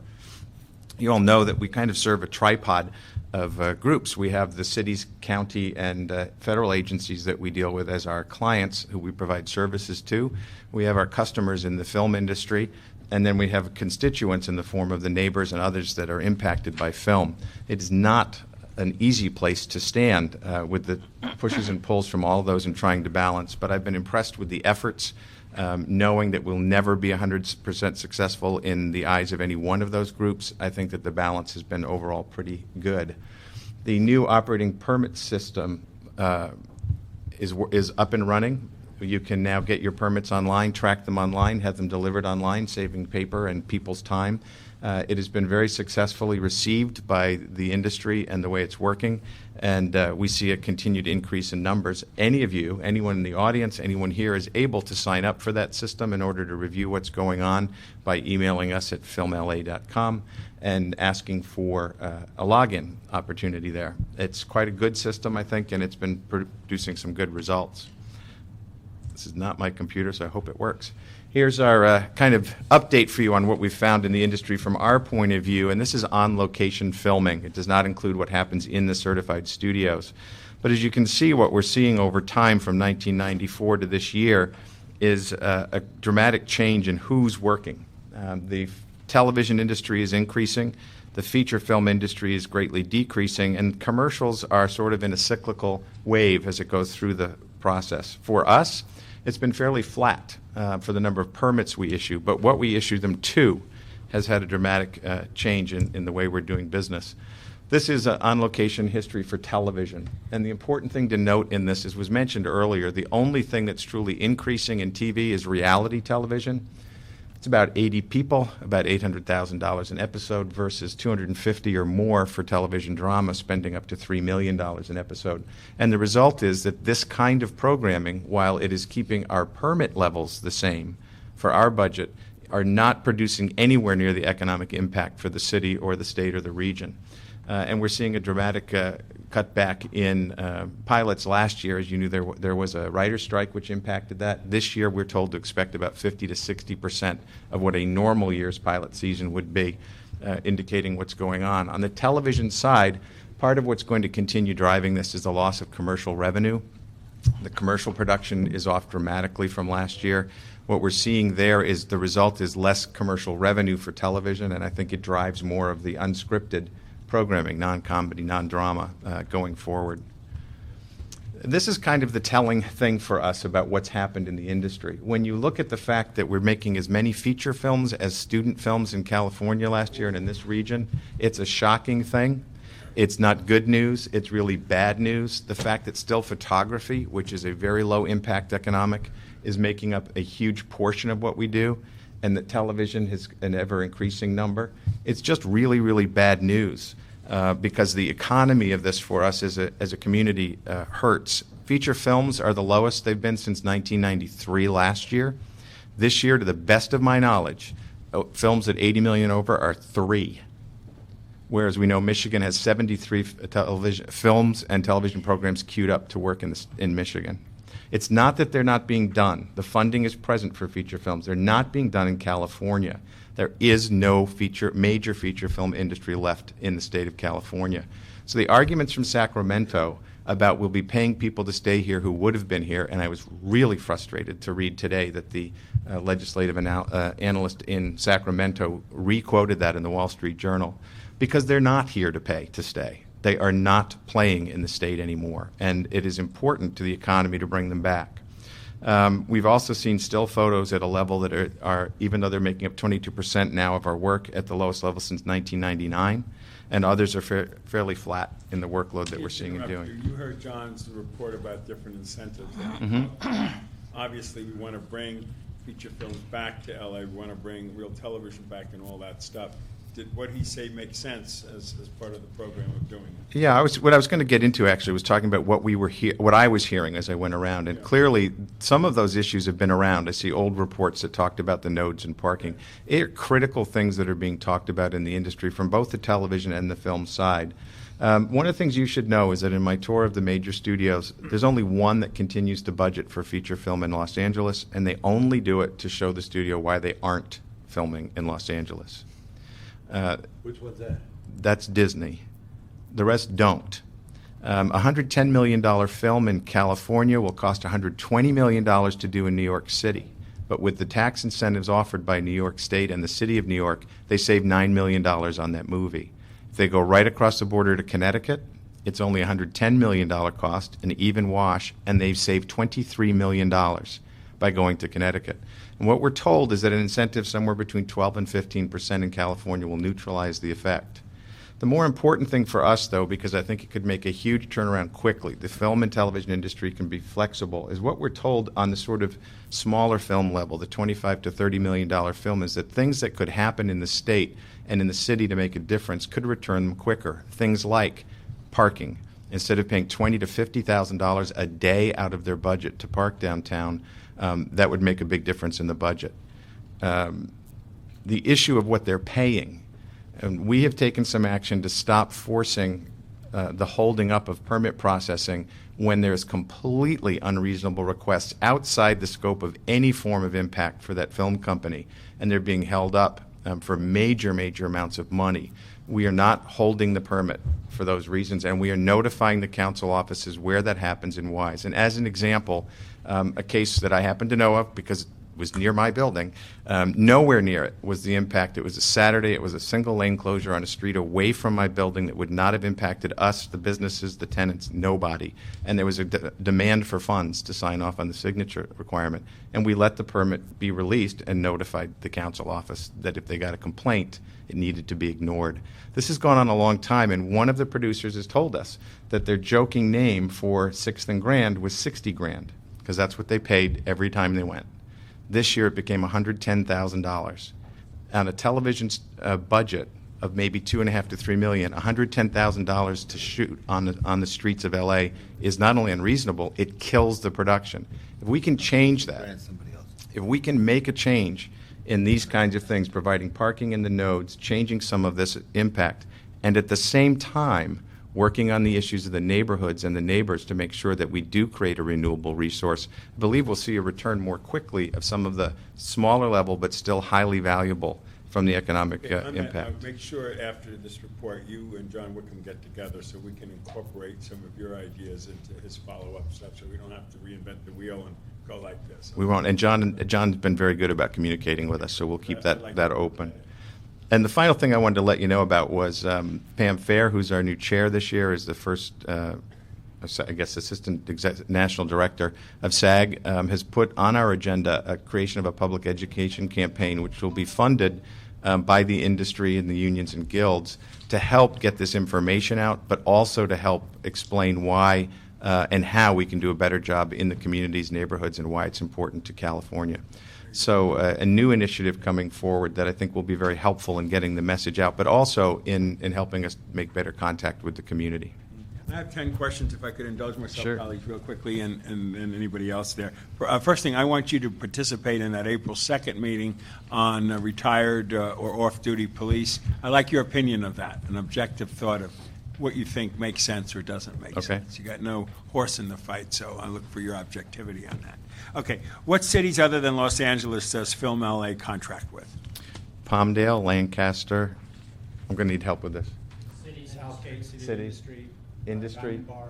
S17: You all know that we kind of serve a tripod of groups. We have the cities, county, and federal agencies that we deal with as our clients who we provide services to. We have our customers in the film industry, and then we have constituents in the form of the neighbors and others that are impacted by film. It is not an easy place to stand with the pushes and pulls from all of those and trying to balance, but I've been impressed with the efforts, knowing that we'll never be 100% successful in the eyes of any one of those groups. I think that the balance has been overall pretty good. The new operating permit system is up and running. You can now get your permits online, track them online, have them delivered online, saving paper and people's time. It has been very successfully received by the industry and the way it's working, and we see a continued increase in numbers. Any of you, anyone in the audience, anyone here is able to sign up for that system in order to review what's going on by emailing us at filmla.com and asking for a login opportunity there. It's quite a good system, I think, and it's been producing some good results. This is not my computer, so I hope it works. Here's our kind of update for you on what we've found in the industry from our point of view, and this is on-location filming. It does not include what happens in the certified studios. But as you can see, what we're seeing over time from 1994 to this year is a dramatic change in who's working. The television industry is increasing, the feature film industry is greatly decreasing, and commercials are sort of in a cyclical wave as it goes through the process. For us, it's been fairly flat for the number of permits we issue, but what we issue them to has had a dramatic change in the way we're doing business. This is on-location history for television, and the important thing to note in this, as was mentioned earlier, the only thing that's truly increasing in TV is reality television. It's about 80 people, about $800,000 an episode versus 250 or more for television drama, spending up to $3 million an episode. And the result is that this kind of programming, while it is keeping our permit levels the same for our budget, are not producing anywhere near the economic impact for the city or the state or the region. And we're seeing a dramatic cutback in pilots last year. As you knew, there was a writer's strike which impacted that. This year, we're told to expect about 50 to 60% of what a normal year's pilot season would be, indicating what's going on. On the television side, part of what's going to continue driving this is the loss of commercial revenue. The commercial production is off dramatically from last year. What we're seeing there is the result is less commercial revenue for television, and I think it drives more of the unscripted programming, non-comedy, non-drama, going forward. This is kind of the telling thing for us about what's happened in the industry. When you look at the fact that we're making as many feature films as student films in California last year and in this region, it's a shocking thing. It's not good news. It's really bad news. The fact that still photography, which is a very low impact economic, is making up a huge portion of what we do, and that television is an ever-increasing number. It's just really, really bad news because the economy of this for us as a community hurts. Feature films are the lowest they've been since 1993 last year. This year, to the best of my knowledge, films at 80 million over are 3. Whereas we know Michigan has 73 television films and television programs queued up to work in Michigan. It's not that they're not being done. The funding is present for feature films. They're not being done in California. There is no major feature film industry left in the state of California. So the arguments from Sacramento about we'll be paying people to stay here who would have been here, and I was really frustrated to read today that the legislative analyst in Sacramento re-quoted that in the Wall Street Journal, because they're not here to pay to stay. They are not playing in the state anymore, and it is important to the economy to bring them back. We've also seen still photos at a level that are even though they're making up 22% now of our work, at the lowest level since 1999, and others are fairly flat in the workload that we're seeing and doing.
S1: You heard John's report about different incentives. Obviously, we want to bring feature films back to LA. We want to bring real television back and all that stuff. Did what he say make sense as part of the program of doing it?
S17: Yeah, what I was going to get into actually was talking about what I was hearing as I went around, and clearly some of those issues have been around. I see old reports that talked about the nodes and parking. They are critical things that are being talked about in the industry from both the television and the film side. One of the things you should know is that in my tour of the major studios, there's only one that continues to budget for feature film in Los Angeles, and they only do it to show the studio why they aren't filming in Los Angeles.
S9: Which one's that?
S17: That's Disney. The rest don't. $110 million film in California will cost $120 million to do in New York City. But with the tax incentives offered by New York State and the City of New York, they save $9 million on that movie. If they go right across the border to Connecticut, it's only a $110 million cost, an even wash, and they've saved $23 million by going to Connecticut. And what we're told is that an incentive somewhere between 12 and 15% in California will neutralize the effect. The more important thing for us, though, because I think it could make a huge turnaround quickly, the film and television industry can be flexible, is what we're told on the sort of smaller film level, the $25 to $30 million film, is that things that could happen in the state and in the city to make a difference could return them quicker. Things like parking. Instead of paying $20,000 to $50,000 a day out of their budget to park downtown, that would make a big difference in the budget. The issue of what they're paying, and we have taken some action to stop forcing the holding up of permit processing when there's completely unreasonable requests outside the scope of any form of impact for that film company, and they're being held up for major amounts of money. We are not holding the permit for those reasons, and we are notifying the council offices where that happens and why. And as an example, a case that I happen to know of because it was near my building, nowhere near it was the impact. It was a Saturday. It was a single lane closure on a street away from my building that would not have impacted us, the businesses, the tenants, nobody. And there was a demand for funds to sign off on the signature requirement. And we let the permit be released and notified the council office that if they got a complaint, it needed to be ignored. This has gone on a long time, and one of the producers has told us that their joking name for Sixth and Grand was 60 grand, because that's what they paid every time they went. This year it became $110,000. On a television budget of maybe $2.5 to $3 million, $110,000 to shoot on the streets of LA is not only unreasonable, it kills the production. If we can change that, if we can make a change in these kinds of things, providing parking in the nodes, changing some of this impact, and at the same time working on the issues of the neighborhoods and the neighbors to make sure that we do create a renewable resource, I believe we'll see a return more quickly of some of the smaller level but still highly valuable from the economic impact.
S1: Make sure after this report, you and John Wickham get together so we can incorporate some of your ideas into his follow-up stuff so we don't have to reinvent the wheel and go like this.
S17: We won't. And John's been very good about communicating with us, so we'll keep that open. And the final thing I wanted to let you know about was Pam Fair, who's our new chair this year, is the first, I guess, assistant national director of SAG, has put on our agenda a creation of a public education campaign, which will be funded by the industry and the unions and guilds to help get this information out, but also to help explain why and how we can do a better job in the communities, neighborhoods, and why it's important to California. So a new initiative coming forward that I think will be very helpful in getting the message out, but also in helping us make better contact with the community.
S1: I have 10 questions, if I could indulge myself,
S17: Sure.
S1: colleagues, real quickly, and anybody else there. First thing, I want you to participate in that April 2nd meeting on retired or off-duty police. I like your opinion of that, an objective thought of what you think makes sense or doesn't make
S17: Okay.
S1: sense. You got no horse in the fight, so I look for your objectivity on that. Okay, what cities other than Los Angeles does Film LA contract with?
S17: Palmdale, Lancaster. I'm going to need help with this.
S18: City, Southgate, City,
S17: Cities.
S18: Industry,
S17: Industry.
S18: Diamond Bar,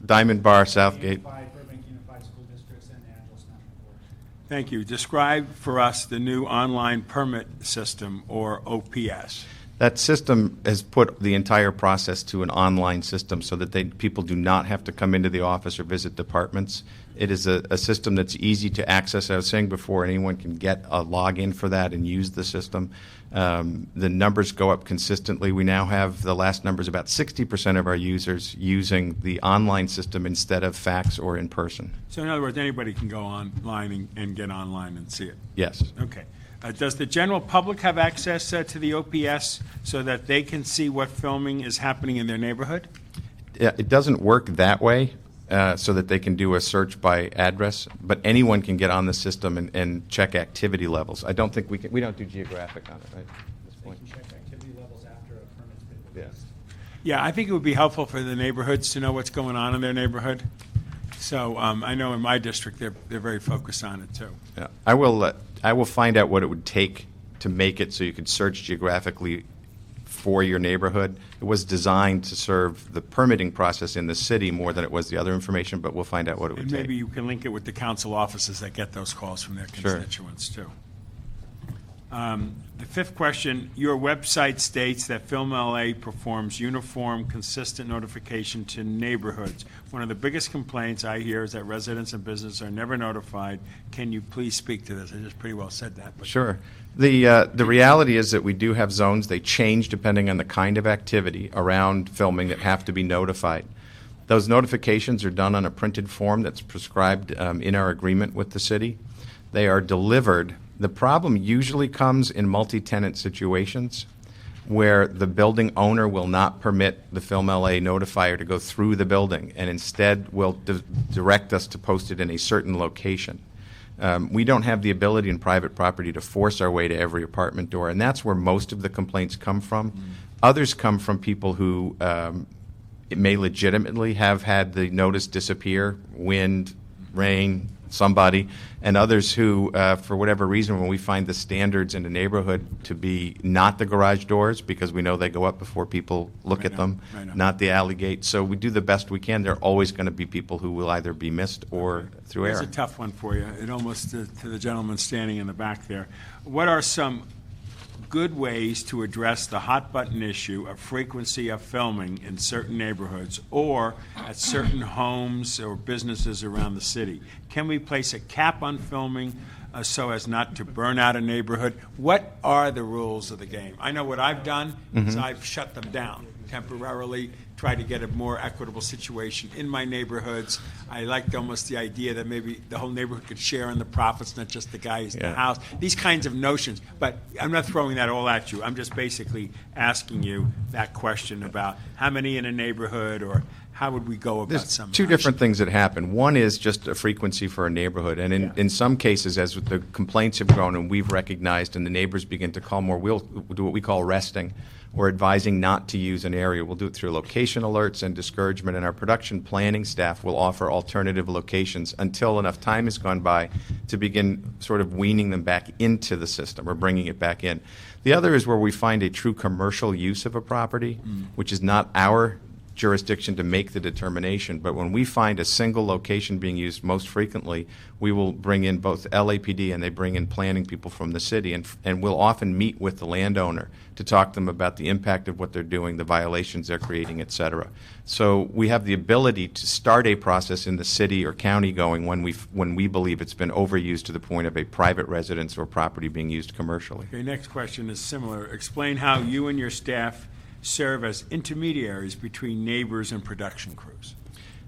S17: Diamond Bar, Southgate.
S18: Burbank Unified School Districts, and Angeles National Forest.
S1: Thank you. Describe for us the new online permit system, or OPS.
S17: That system has put the entire process to an online system so that people do not have to come into the office or visit departments. It is a system that's easy to access. I was saying before, anyone can get a login for that and use the system. The numbers go up consistently. We now have, the last numbers, about 60% of our users using the online system instead of fax or in person.
S1: So in other words, anybody can go online and get online and see it?
S17: Yes.
S1: Okay. Does the general public have access to the OPS so that they can see what filming is happening in their neighborhood?
S17: It doesn't work that way, so that they can do a search by address, but anyone can get on the system and check activity levels. I don't think we don't do geographic on it, right, at this point?
S18: They can check activity levels after a permit's been released.
S1: Yeah, I think it would be helpful for the neighborhoods to know what's going on in their neighborhood. So I know in my district they're very focused on it too.
S17: Yeah. I will find out what it would take to make it so you could search geographically for your neighborhood. It was designed to serve the permitting process in the city more than it was the other information, but we'll find out what it would
S1: And
S17: take.
S1: maybe you can link it with the council offices that get those calls from their
S17: Sure.
S1: constituents too. The fifth question, your website states that Film LA performs uniform, consistent notification to neighborhoods. One of the biggest complaints I hear is that residents and businesses are never notified. Can you please speak to this? I just pretty well said that. But
S17: Sure. The reality is that we do have zones. They change depending on the kind of activity around filming that have to be notified. Those notifications are done on a printed form that's prescribed in our agreement with the city. They are delivered. The problem usually comes in multi-tenant situations where the building owner will not permit the Film LA notifier to go through the building and instead will direct us to post it in a certain location. We don't have the ability in private property to force our way to every apartment door, and that's where most of the complaints come from. Others come from people who it may legitimately have had the notice disappear, wind, rain, somebody, and others who, for whatever reason, when we find the standards in a neighborhood to be not the garage doors, because we know they go up before people look at them, not the alley gate. So we do the best we can. There are always going to be people who will either be missed or through error.
S1: It's a tough one for you. It almost, to the gentleman standing in the back there. What are some good ways to address the hot-button issue of frequency of filming in certain neighborhoods or at certain homes or businesses around the city? Can we place a cap on filming so as not to burn out a neighborhood? What are the rules of the game? I know what I've done is I've shut them down temporarily, try to get a more equitable situation in my neighborhoods. I liked almost the idea that maybe the whole neighborhood could share in the profits, not just the guys in the house. These kinds of notions. But I'm not throwing that all at you. I'm just basically asking you that question about how many in a neighborhood or how would we go about
S17: There's
S1: some
S17: two different things that happen. One is just a frequency for a neighborhood, and in some cases, as the complaints have grown and we've recognized and the neighbors begin to call more, we'll do what we call resting, or advising not to use an area. We'll do it through location alerts and discouragement, and our production planning staff will offer alternative locations until enough time has gone by to begin sort of weaning them back into the system or bringing it back in. The other is where we find a true commercial use of a property, which is not our jurisdiction to make the determination, but when we find a single location being used most frequently, we will bring in both LAPD and they bring in planning people from the city, and we'll often meet with the landowner to talk to them about the impact of what they're doing, the violations they're creating, et cetera. So we have the ability to start a process in the city or county going when we believe it's been overused to the point of a private residence or property being used commercially.
S1: Okay, next question is similar. Explain how you and your staff serve as intermediaries between neighbors and production crews.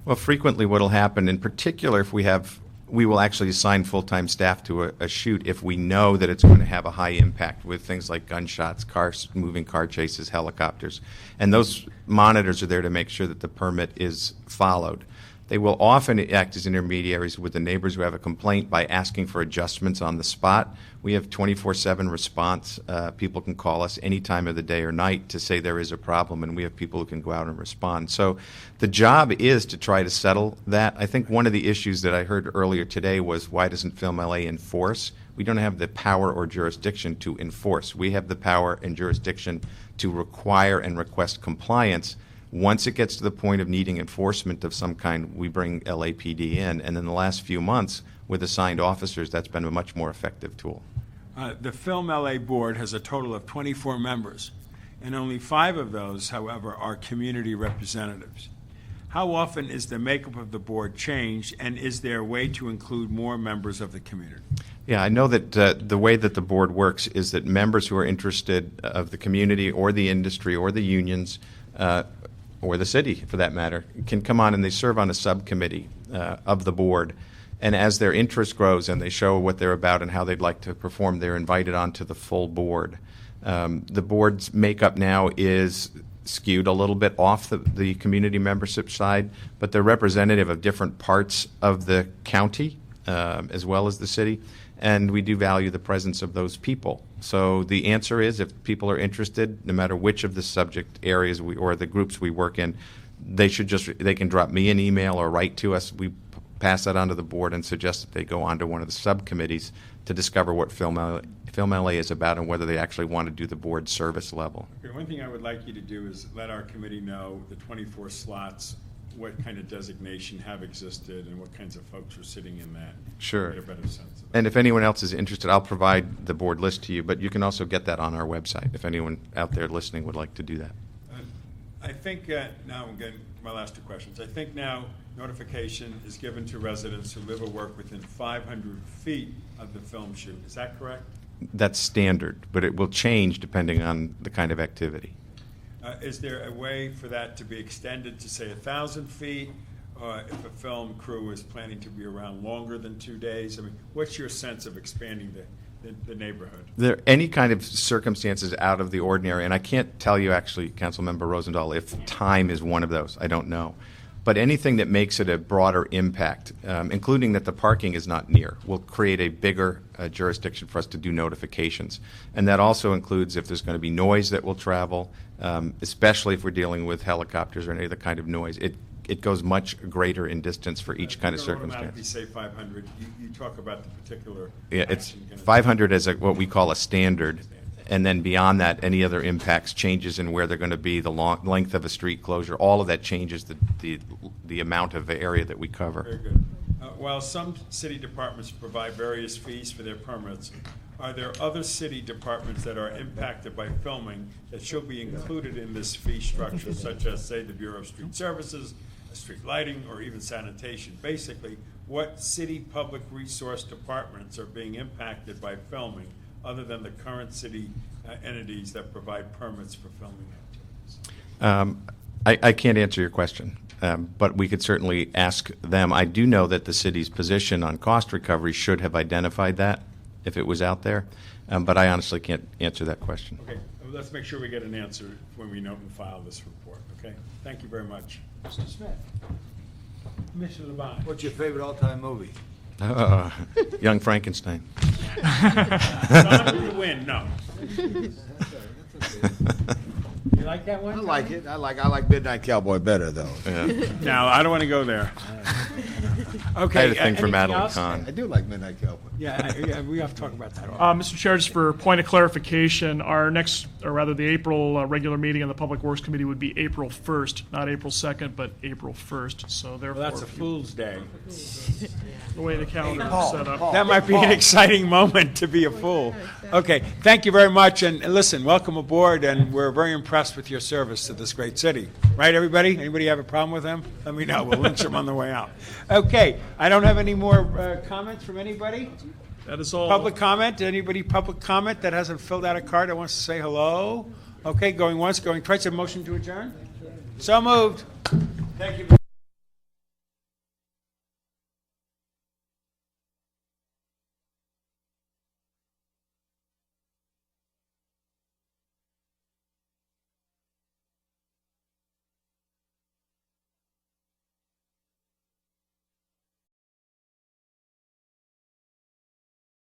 S17: Well, frequently what will happen, in particular if we will actually assign full-time staff to a shoot if we know that it's going to have a high impact with things like gunshots, moving car chases, helicopters. And those monitors are there to make sure that the permit is followed. They will often act as intermediaries with the neighbors who have a complaint by asking for adjustments on the spot. We have 24/7 response. People can call us any time of the day or night to say there is a problem, and we have people who can go out and respond. So the job is to try to settle that. I think one of the issues that I heard earlier today was, why doesn't Film LA enforce? We don't have the power or jurisdiction to enforce. We have the power and jurisdiction to require and request compliance. Once it gets to the point of needing enforcement of some kind, we bring LAPD in, and in the last few months, with assigned officers, that's been a much more effective tool.
S1: The Film LA board has a total of 24 members, and only 5 of those, however, are community representatives. How often is the makeup of the board changed, and is there a way to include more members of the community?
S17: Yeah, I know that the way that the board works is that members who are interested of the community or the industry or the unions or the city, for that matter, can come on and they serve on a subcommittee of the board. And as their interest grows and they show what they're about and how they'd like to perform, they're invited onto the full board. The board's makeup now is skewed a little bit off the community membership side, but they're representative of different parts of the county as well as the city. And we do value the presence of those people. So the answer is, if people are interested, no matter which of the subject areas or the groups we work in, they can drop me an email or write to us. We pass that on to the board and suggest that they go on to one of the subcommittees to discover what Film LA is about and whether they actually want to do the board service level.
S1: Okay, one thing I would like you to do is let our committee know the 24 slots, what kind of designation have existed, and what kinds of folks are sitting in that.
S17: Sure.
S1: Get a better sense of it.
S17: And if anyone else is interested, I'll provide the board list to you, but you can also get that on our website if anyone out there listening would like to do that.
S1: I think, now I'm getting my last 2 questions. I think now notification is given to residents who live or work within 500 feet of the film shoot. Is that correct?
S17: That's standard, but it will change depending on the kind of activity.
S1: Is there a way for that to be extended to, say, 1,000 feet? If a film crew is planning to be around longer than 2 days? I mean, what's your sense of expanding the neighborhood?
S17: Any kind of circumstances out of the ordinary, and I can't tell you actually, Councilmember Rosendahl, if time is one of those. I don't know. But anything that makes it a broader impact, including that the parking is not near, will create a bigger jurisdiction for us to do notifications. And that also includes if there's going to be noise that will travel, especially if we're dealing with helicopters or any other kind of noise. It goes much greater in distance for each kind of circumstance.
S1: You say 500. You talk about the particular.
S17: Yeah, it's 500 as what we call a standard. And then beyond that, any other impacts, changes in where they're going to be, the length of a street closure, all of that changes the amount of area that we cover.
S1: Very good. While some city departments provide various fees for their permits, are there other city departments that are impacted by filming that should be included in this fee structure, such as, say, the Bureau of Street Services, street lighting, or even sanitation? Basically, what city public resource departments are being impacted by filming, other than the current city entities that provide permits for filming activities?
S17: I can't answer your question, but we could certainly ask them. I do know that the city's position on cost recovery should have identified that if it was out there, but I honestly can't answer that question.
S1: Okay, well, let's make sure we get an answer when we note and file this report, okay? Thank you very much. Mr. Smith. Mr. Levine.
S9: What's your favorite all-time movie?
S17: Young Frankenstein.
S1: Gone with the Wind, no. You like that one?
S9: I like it. I like Midnight Cowboy better, though.
S17: Yeah.
S1: No, I don't want to go there. Okay.
S17: I had a thing for
S1: anything
S17: Madeline
S1: else?
S17: Kahn.
S9: I do like Midnight Cowboy.
S1: Yeah, we have to talk about that.
S2: Mr. Chair, just for point of clarification, our next, or rather the April regular meeting of the Public Works Committee would be April 1st, not April 2nd, but April 1st. So therefore,
S1: Well, that's a Fool's Day.
S2: the way the calendar is set up.
S1: That might be an exciting moment to be a fool. Okay, thank you very much, and listen, welcome aboard, and we're very impressed with your service to this great city. Right, everybody? Anybody have a problem with him? Let me know. We'll lynch him on the way out. Okay, I don't have any more comments from anybody.
S2: That is all.
S1: Public comment? Anybody public comment that hasn't filled out a card that wants to say hello? Okay, going once, going twice. A motion to adjourn? So moved. Thank you.